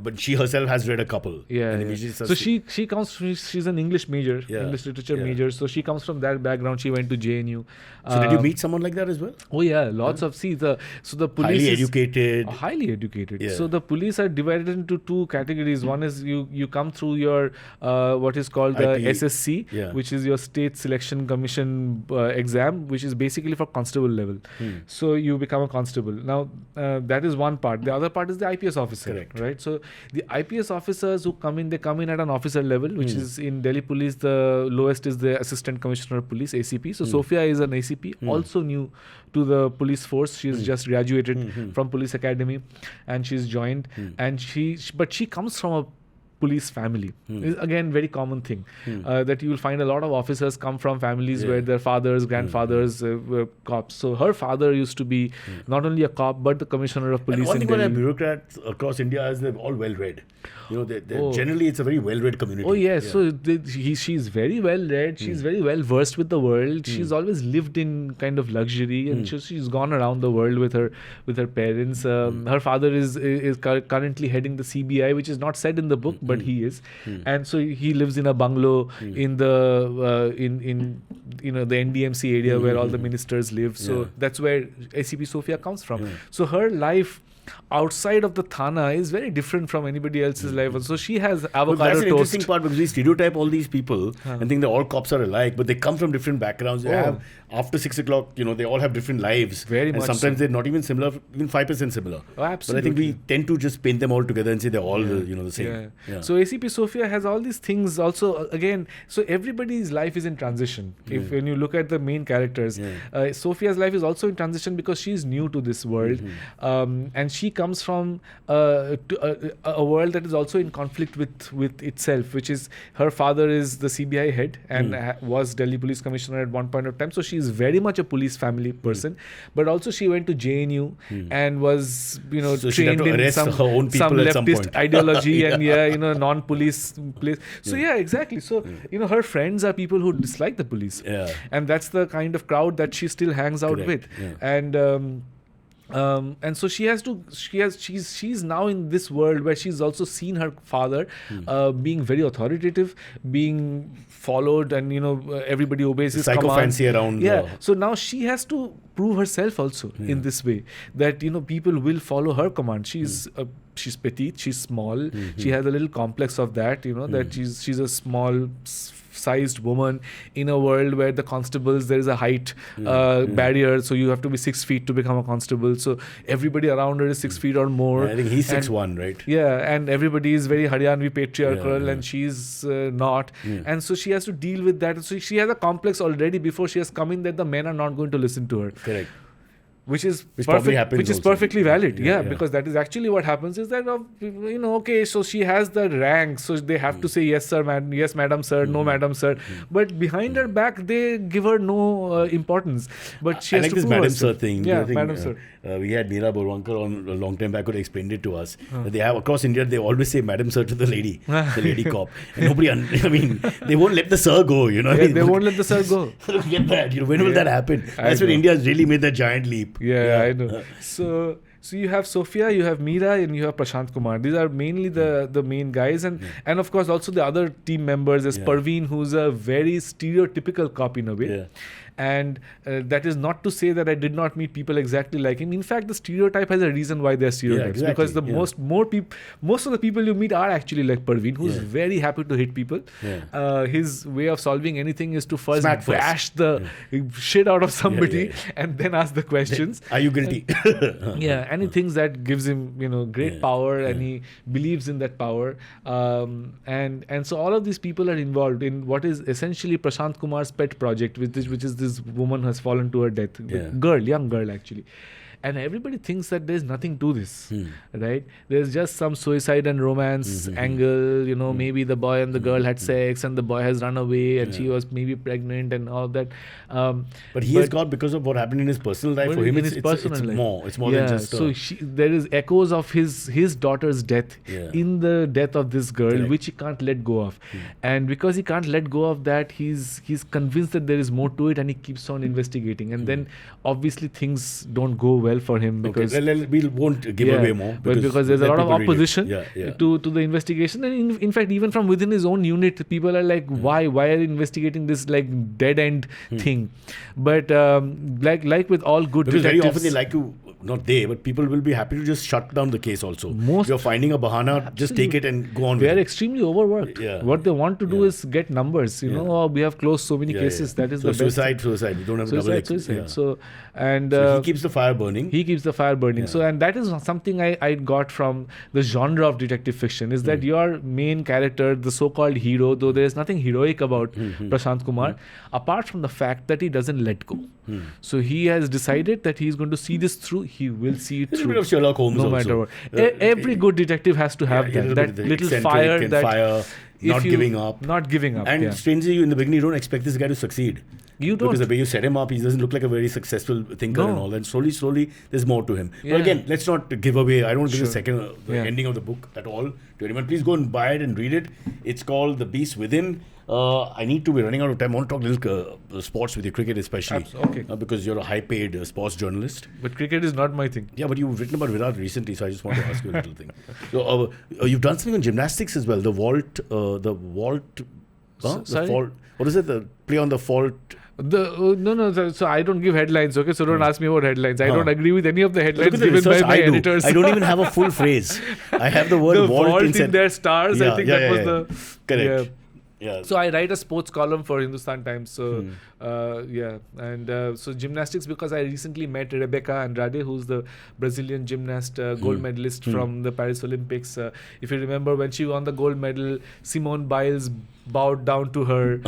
But she herself has read a couple. Yeah, And yeah. immediately So starts she comes. She's an English major, English literature major. So she comes from that background. She went to JNU. So did you meet someone like that as well? Oh yeah, lots of. See the police Highly is educated. highly educated. Yeah. So the police are divided into two categories. One is you come through your what is called the IP. SSC, which is your State Selection Commission exam, which is basically for constable level. So you become a constable. Now that is one part. The other part is the IPS officer. Correct. Right. So the IPS officers who come in, they come in at an officer level, which is in Delhi Police. The lowest is the Assistant Commissioner of Police, ACP. So Sophia is an ACP, also new to the police force. She's just graduated from police academy, and she's joined. And but she comes from a police family. Is again very common thing that you will find a lot of officers come from families where their fathers, grandfathers were cops. So her father used to be not only a cop but the commissioner of police. And one in thing about Delhi. bureaucrats across India is they're all well read. Generally it's a very well read community. Oh yes, so she's very well read. She's very well versed with the world. She's always lived in kind of luxury, and she's gone around the world with her parents. Her father is currently heading the CBI, which is not said in the book, but he is, and so he lives in a bungalow in the in the NDMC area where all the ministers live. So that's where ACP Sophia comes from. So her life outside of the Thana is very different from anybody else's life. And so she has avocado That's an toast. interesting part because we stereotype all these people and think that all cops are alike, but they come from different backgrounds. They have after 6 o'clock, they all have different lives. Very and much sometimes they're not even similar, even 5% similar. Oh, absolutely. But I think we tend to just paint them all together and say they're all the same. Yeah. So ACP Sophia has all these things also. Again, so everybody's life is in transition. If when you look at the main characters, Sophia's life is also in transition because she's new to this world, and she comes from a world that is also in conflict with itself, which is her father is the CBI head and was Delhi Police Commissioner at one point of time. So she's very much a police family person, but also she went to JNU and was So she'd have trained to in arrest some her own people leftist at some point. ideology and non-police place. So exactly. So her friends are people who dislike the police, and that's the kind of crowd that she still hangs out with, and so she's now in this world where she's also seen her father being very authoritative, being followed, and everybody obeys his commands. Psychophancy around. So now she has to prove herself also in this way that people will follow her command. She's petite, she's small, she has a little complex of that, that she's a small sized woman in a world where the constables, there is a height barrier, so you have to be 6 feet to become a constable. So everybody around her is 6 feet or more. I think he's 6'1", right? Yeah, and everybody is very Haryanvi patriarchal, and she's not. And so she has to deal with that. So she has a complex already before she has come in that the men are not going to listen to her. Correct. Which is probably happens which is also. perfectly valid, because that is actually what happens is that okay, so she has the rank, so they have to say yes sir, yes madam sir, no madam sir, but behind her back they give her no importance. But she has like to this prove madam herself. sir thing. Yeah, I think, madam sir. We had Mera on a long time back who explained it to us. That they have across India, they always say madam sir to the lady cop, and nobody. They won't let the sir go. They won't let the sir go. Get that. When will that happen? That's when India has really made that giant leap. Yeah, I know. So you have Sophia, you have Mera, and you have Prashant Kumar. These are mainly the main guys, and of course also the other team members. There's Parveen, who's a very stereotypical cop in a way. Yeah. And that is not to say that I did not meet people exactly like him. In fact, the stereotype has a reason why they're stereotypes. Yeah, exactly. Because most of the people you meet are actually like Parveen, who's very happy to hit people. Yeah. His way of solving anything is to first Smack first. bash the shit out of somebody and then ask the questions. Are you guilty? And he thinks that gives him great power, and he believes in that power. And so all of these people are involved in what is essentially Prashant Kumar's pet project, which is this woman has fallen to her death. Young girl actually. And everybody thinks that there's nothing to this, right? There's just some suicide and romance angle, maybe the boy and the girl had sex and the boy has run away and she was maybe pregnant and all that. But he has got, because of what happened in his personal life, for him it's more. It's more than just... So there is echoes of his daughter's death in the death of this girl, which he can't let go of. And because he can't let go of that, he's convinced that there is more to it, and he keeps on investigating. And then obviously things don't go well well for him because we won't give away more. But because there's a lot of opposition to to the investigation, and in fact, even from within his own unit, people are like, why are you investigating this like dead end thing? But like with all good because detectives, very often they like to. Not they, but people will be happy to just shut down the case also. You're finding a bahana, just take it and go on they with are it. extremely overworked. What they want to do is get numbers. You know, oh, we have closed so many cases. That is so the suicide. We don't have suicide. So he keeps the fire burning. So and that is something I got from the genre of detective fiction is that your main character, the so-called hero, though there is nothing heroic about Prashant Kumar, apart from the fact that he doesn't let go. So he has decided that he is going to see this through. He will see it through. A bit of Sherlock Holmes no matter what. Every good detective has to have that little fire that not giving up. Not giving up. And strangely, in the beginning, you don't expect this guy to succeed. You don't. Because the way you set him up, he doesn't look like a very successful thinker and all. And slowly, there's more to him. But again, let's not give away. I don't want to give the ending of the book at all to anyone. Please go and buy it and read it. It's called The Beast Within. I need to be running out of time. I want to talk a little sports with you, cricket especially. Because you're a high-paid sports journalist. But cricket is not my thing. Yeah, but you've written about Virat recently, so I just want to ask you a little thing. So you've done something on gymnastics as well. The vault. Fault. What is it? The play on the fault. So I don't give headlines, okay? So don't ask me about headlines. I don't agree with any of the headlines given by my editors. I don't even have a full phrase. I have the word vault in their stars. I think that was the... Correct. So I write a sports column for Hindustan Times. So so gymnastics, because I recently met Rebecca Andrade, who's the Brazilian gymnast, gold medalist from the Paris Olympics. If you remember, when she won the gold medal, Simone Biles bowed down to her.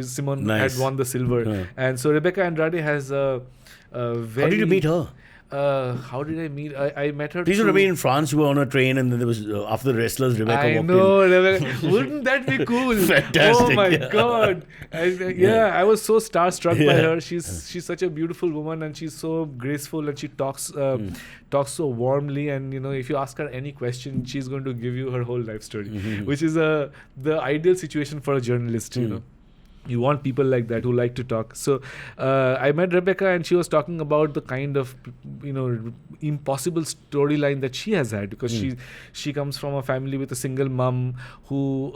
Simone had won the silver, and so Rebecca Andrade has a very. How did you meet her? How did I meet? I met her. Please remember in France, you were on a train, and then there was after the wrestlers, Rebecca walked in. Rebecca. Wouldn't that be cool? Fantastic! Oh my god! I was so starstruck by her. She's such a beautiful woman, and she's so graceful, and she talks so warmly. And if you ask her any question, she's going to give you her whole life story, which is the ideal situation for a journalist. You want people like that who like to talk. So I met Rebecca, and she was talking about the kind of impossible storyline that she has had, because she comes from a family with a single mom who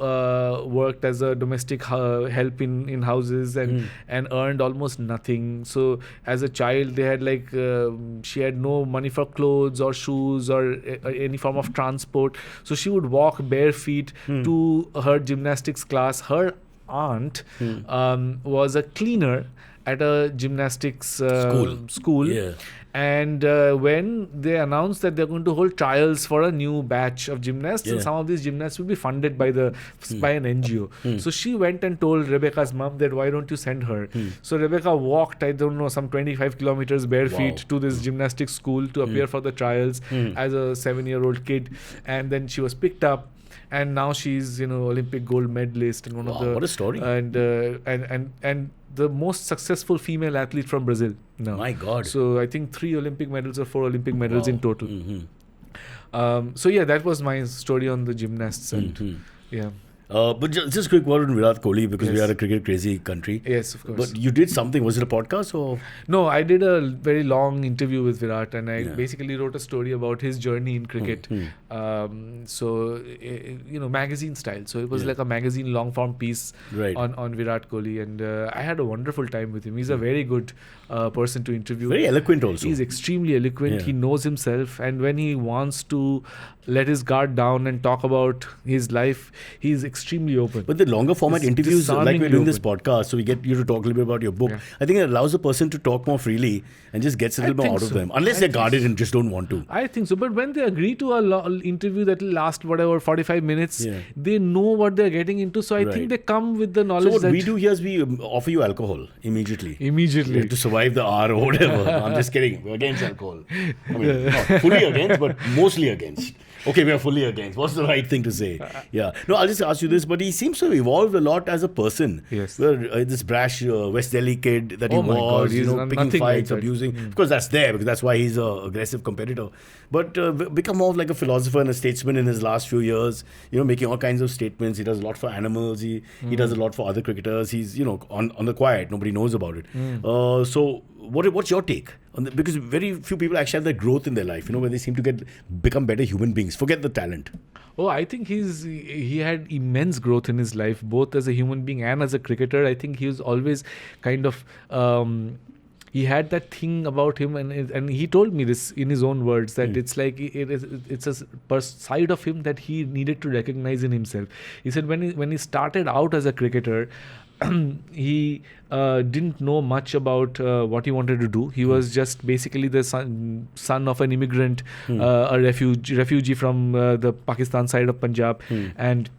worked as a domestic help in houses and earned almost nothing. So as a child, they had she had no money for clothes or shoes or any form of transport. So she would walk bare feet to her gymnastics class. Her aunt was a cleaner at a gymnastics school. And when they announced that they're going to hold trials for a new batch of gymnasts, and some of these gymnasts will be funded by an NGO. So she went and told Rebecca's mom that why don't you send her? So Rebecca walked, I don't know, some 25 kilometers bare feet to this gymnastics school to appear for the trials as a 7-year-old kid, and then she was picked up. And now she's, Olympic gold medalist and what a story! And the most successful female athlete from Brazil now. My God! So I think 3 Olympic medals or 4 Olympic medals in total. That was my story on the gymnasts. And but just a quick word on Virat Kohli, because we are a cricket crazy country. Yes, of course. But you did something. Was it a podcast or? No, I did a very long interview with Virat, and I basically wrote a story about his journey in cricket. Magazine style. So it was like a magazine long form piece on Virat Kohli, and I had a wonderful time with him. He's a very good person to interview. Very eloquent also. He's extremely eloquent. He knows himself, and when he wants to let his guard down and talk about his life, he's extremely open. But the longer format interviews, like we're doing this podcast, so we get you to talk a little bit about your book. I think it allows the person to talk more freely and just gets a little more out of them. Unless they're guarded and just don't want to. I think so. But when they agree to an interview that will last 45 minutes, they know what they're getting into. So I think they come with the knowledge. So what we do here is we offer you alcohol immediately. To survive the hour or whatever. I'm just kidding. We're against alcohol. I mean, not fully against, but mostly against. Okay, we are fully against. What's the right thing to say? No, I'll just ask you this, but he seems to have evolved a lot as a person. Yes. This brash West Delhi kid that he was, picking fights, abusing. Of course, that's there, because that's why he's an aggressive competitor. But become more of like a philosopher and a statesman in his last few years, making all kinds of statements. He does a lot for animals. He does a lot for other cricketers. He's, on the quiet. Nobody knows about it. So what's your take on the, because very few people actually have that growth in their life, you know, where they seem to become better human beings. Forget the talent. Oh, I think he had immense growth in his life, both as a human being and as a cricketer. I think he was always kind of he had that thing about him, and he told me this in his own words, that it's like it's a side of him that he needed to recognize in himself. He said when he started out as a cricketer, he didn't know much about what he wanted to do. He was just basically the son of an immigrant, a refugee from the Pakistan side of Punjab, and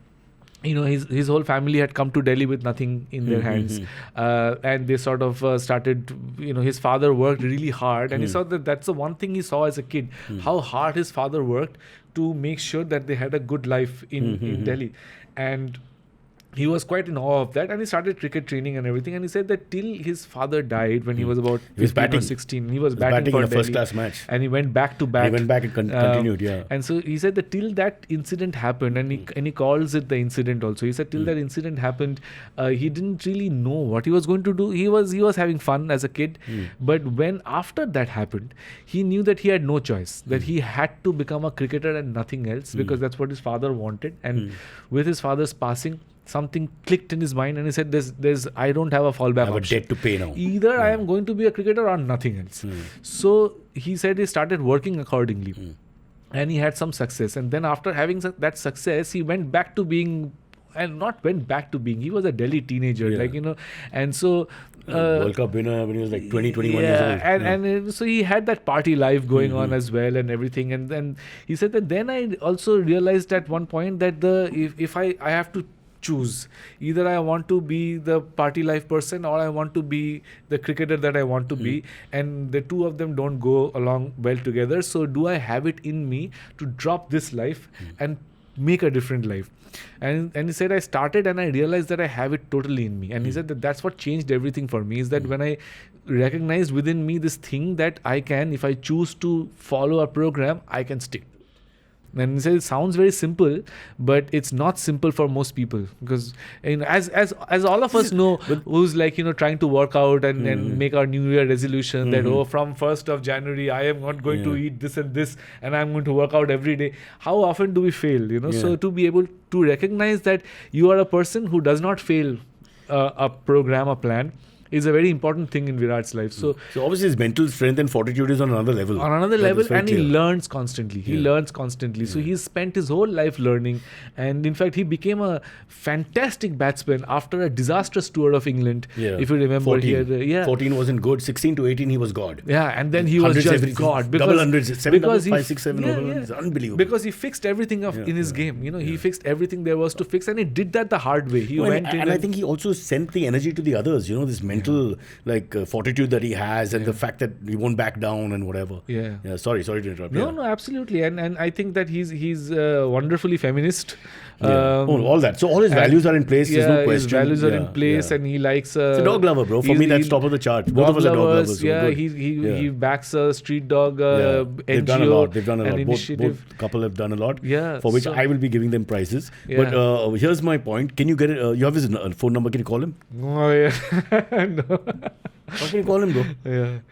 you know, his whole family had come to Delhi with nothing in their hands, and they sort of started, you know, his father worked really hard, and he saw that's the one thing he saw as a kid, how hard his father worked to make sure that they had a good life in Delhi. And he was quite in awe of that, and he started cricket training and everything. And he said that till his father died when he was about 15 or 16, he was batting for in a Delhi, first-class match. and he went back to back. He went back and continued, yeah. And so he said that till that incident happened, and he calls it the incident also. He said till that incident happened, he didn't really know what he was going to do. He was having fun as a kid, but when after that happened, he knew that he had no choice, that he had to become a cricketer and nothing else, because that's what his father wanted. And with his father's passing, something clicked in his mind, and he said, "There's I don't have a fallback option. I have a debt to pay now. Either I am going to be a cricketer or nothing else." So he said he started working accordingly, and he had some success. And then after having that success, he went back to being, and not went back to being, he was a Delhi teenager, like, you know, and so World Cup winner when he was like 21 years old. And so he had that party life going on as well and everything. And then he said that then I also realized at one point that if I have to choose, either I want to be the party life person or I want to be the cricketer that I want to be, and the two of them don't go along well together. So do I have it in me to drop this life and make a different life? And he said I started and I realized that I have it totally in me. And he said that that's what changed everything for me, is that when I recognized within me this thing that I can, if I choose to follow a program, I can stick. And he said it sounds very simple, but it's not simple for most people, because, you know, as all of us know, who's like, you know, trying to work out and make our New Year resolution that from 1st of January I am not going to eat this and this, and I'm going to work out every day. How often do we fail? You know, so to be able to recognize that you are a person who does not fail a program, a plan, is a very important thing in Virat's life. So obviously his mental strength and fortitude is on another level. And he learns constantly. So he's spent his whole life learning. And in fact, he became a fantastic batsman after a disastrous tour of England. Yeah. If you remember 14 wasn't good. 16 to 18 he was God. Yeah, and then he was just everything. God. Double hundreds, 7 doubles, 5, 6, 7 doubles. Unbelievable. Because he fixed everything in his game. You know, he fixed everything there was to fix, and he did that the hard way. He went in, and I think he also sent the energy to the others. You know, this mental fortitude that he has, and the fact that he won't back down and whatever. Sorry to interrupt. No, absolutely. And I think that he's wonderfully feminist. All that. So all his values are in place. There's no question. His values are in place, and he likes. He's a dog lover, bro. For me, that's top of the chart. Both of us are dog lovers. He backs a street dog NGO. They've done a lot. Initiative. Both couple have done a lot. For which I will be giving them prizes. But here's my point. Can you get it? You have his phone number. Can you call him? Oh yeah. No. How can you call him, bro?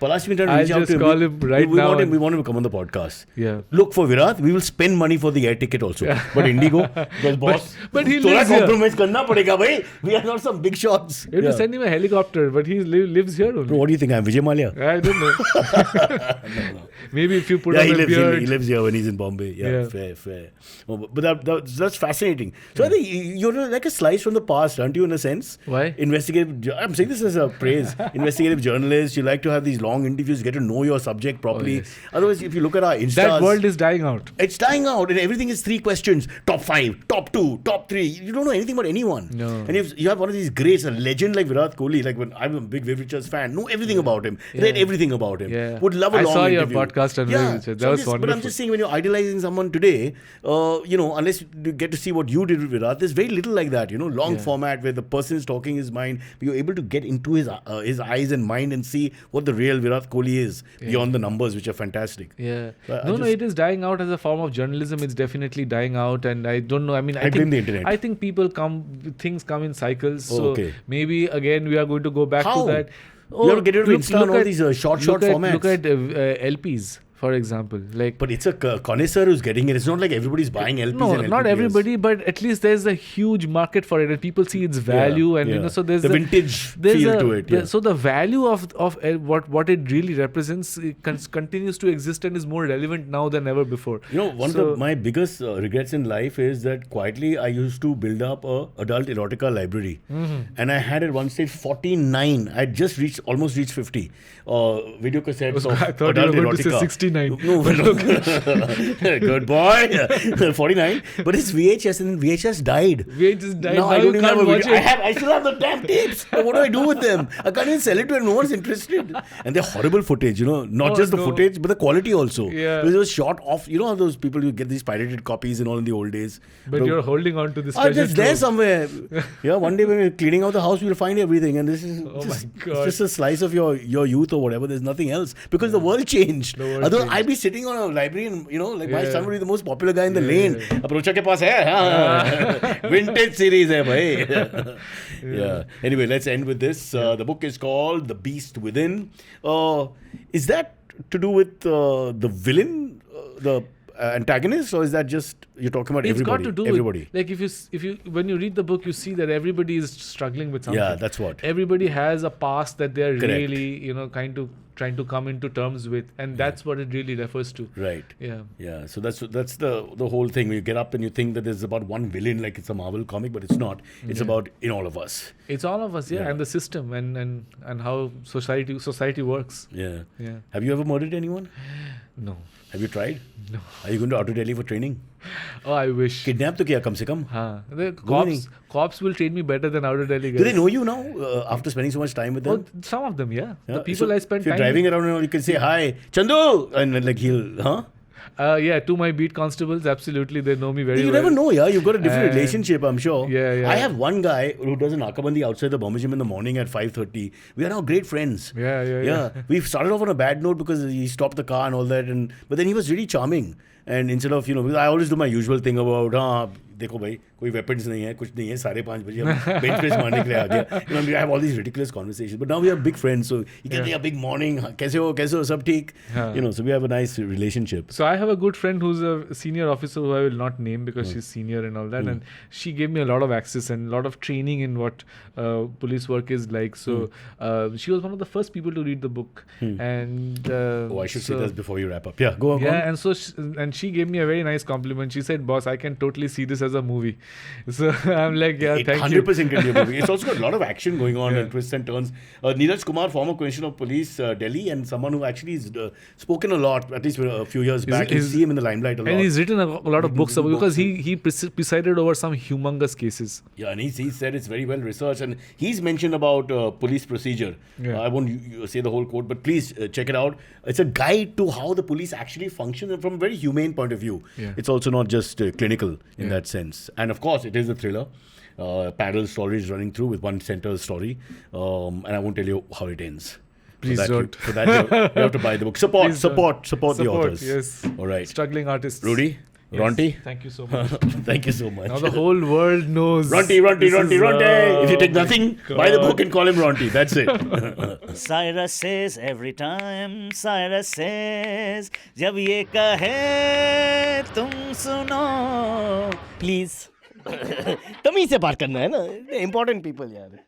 Palash me I'll just call him right now. We want him to come on the podcast. Look for Virat. We will spend money for the air ticket also. But Indigo, because boss, but he lives here. Compromise karna padega, bhai. We are not some big shots. You have to send him a helicopter, but he lives here only. Bro, what do you think? I'm Vijay Mallya? I don't know. No. Maybe if you put on a beard. He lives here when he's in Bombay. Fair. But that's fascinating. So I think you're like a slice from the past, aren't you, in a sense? Why? Investigative. I'm saying this as a praise. Investigative journalist, you like to have these long interviews, get to know your subject properly. Otherwise, if you look at our Instas, that world is dying out. It's dying out, and everything is 3 questions: top 5, top 2, top 3. You don't know anything about anyone. No. And if you have one of these greats, a legend like Virat Kohli, like when I'm a big Viv Richards fan, know everything about him, read everything about him, would love a long interview. I saw your podcast on Viv Richards. That was wonderful. But I'm just saying, when you're idolizing someone today, unless you get to see what you did with Virat, there's very little like that. Long format where the person is talking his mind, but you're able to get into his eyes and mind and see what the real Virat Kohli is beyond the numbers, which are fantastic. No, it is dying out as a form of journalism. It's definitely dying out, and I don't know. I mean, I blame the internet. I think things come in cycles. So maybe again we are going to go back to that. You have to get rid of Insta and all these short formats. Look at LPs. For example, like, but it's a connoisseur who's getting it. It's not like everybody's buying LPs. No, and LP not players. everybody, but at least there's a huge market for it, and people see its value, and so there's the vintage feel to it. So the value of what it really represents continues to exist and is more relevant now than ever before. One of my biggest regrets in life is that quietly I used to build up a adult erotica library, and I had at one stage 49. I just almost reached 50 video cassettes of I thought adult you were going erotica. to say 69. No, good boy. 49. But it's VHS, and VHS died. VHS died. Now I don't even have a watch video. it. I still have the damn tapes. What do I do with them? I can't even sell it to anyone. No one's interested. And they're horrible footage, not just the footage, but the quality also. Yeah. Because it was shot off. How those people who get these pirated copies and all in the old days. But you're holding on to this Oh, treasure it's there trove. somewhere. One day when we're cleaning out the house, we'll find everything. And this is God. just a slice of your youth or whatever. There's nothing else. Because the world changed. Otherwise, I'd be sitting on a library and, my son would be the most popular guy in the lane. Approacha ke paas hai. Vintage series hai, bhai. Yeah. Anyway, let's end with this. The book is called The Beast Within. Is that to do with the villain, the antagonist, or is that just you're talking about It's everybody? got to do everybody. with, like, if you when you read the book, you see that everybody is struggling with something. Yeah, that's what. Everybody has a past that they're Correct. really trying to come into terms with, and that's what it really refers to. Right. Yeah. Yeah. So that's the whole thing. When you get up and you think that there's about one villain, like it's a Marvel comic, but it's not. It's about in all of us. It's all of us, and the system and how society works. Yeah. Yeah. Have you ever murdered anyone? No. Have you tried? No. Are you going to Outer Delhi for training? Oh, I wish. Kidnap to kiya kam se kam? The नहीं. cops will train me better than Outer Delhi guys. Do they know you now after spending so much time with them? Oh, some of them, yeah. Yeah? The people So I spent if you're time driving around and all, you can say hi, Chandu, and then, like he'll, to my beat constables, absolutely, they know me very You well. never know, yeah. You've got a different And- relationship, I'm sure. Yeah. I have one guy who does an Akabandi outside the Bombay Gym in the morning at 5:30. We are now great friends. Yeah. We started off on a bad note because he stopped the car and all that, but then he was really charming. And instead of, because I always do my usual thing about, देखो भाई कोई weapons नहीं है कुछ नहीं है 5:30 बजे हम bench press मारने के लिए आ गया. I have all these ridiculous conversations, but now we are big friends, so you can say a big morning, कैसे हो सब ठीक, so we have a nice relationship. So I have a good friend who's a senior officer who I will not name because she's senior and all that, and she gave me a lot of access and a lot of training in what police work is like. So she was one of the first people to read the book, and I should say this before you wrap up. Yeah, go on. Yeah, and so she gave me a very nice compliment. She said, "Boss, I can totally see this as a movie." So I'm like, yeah, thank you. 100% can be a movie. It's also got a lot of action going on and twists and turns. Neeraj Kumar, former Commissioner of Police, Delhi, and someone who actually has spoken a lot, at least a few years back. You see him in the limelight a lot. And he's written a lot of books about, because he presided over some humongous cases. Yeah, and he said it's very well researched, and he's mentioned about police procedure. Yeah. I won't say the whole quote, but please check it out. It's a guide to how the police actually function from a very humane point of view. Yeah. It's also not just clinical in that sense. And of course, it is a thriller. Parallel stories running through with one center story, and I won't tell you how it ends. Please don't. For that you have to buy the book. Support the authors. Yes. All right. Struggling artists. Rudy, Yes. Ronty. Thank you so much. Thank you so much. Now the whole world knows. Ronty. If you take nothing, buy the book and call him Ronty. That's it. Cyrus says every time. Cyrus says जब ये कहे तुम सुनो. Please. तमीज से बात करना है ना. Important people यार.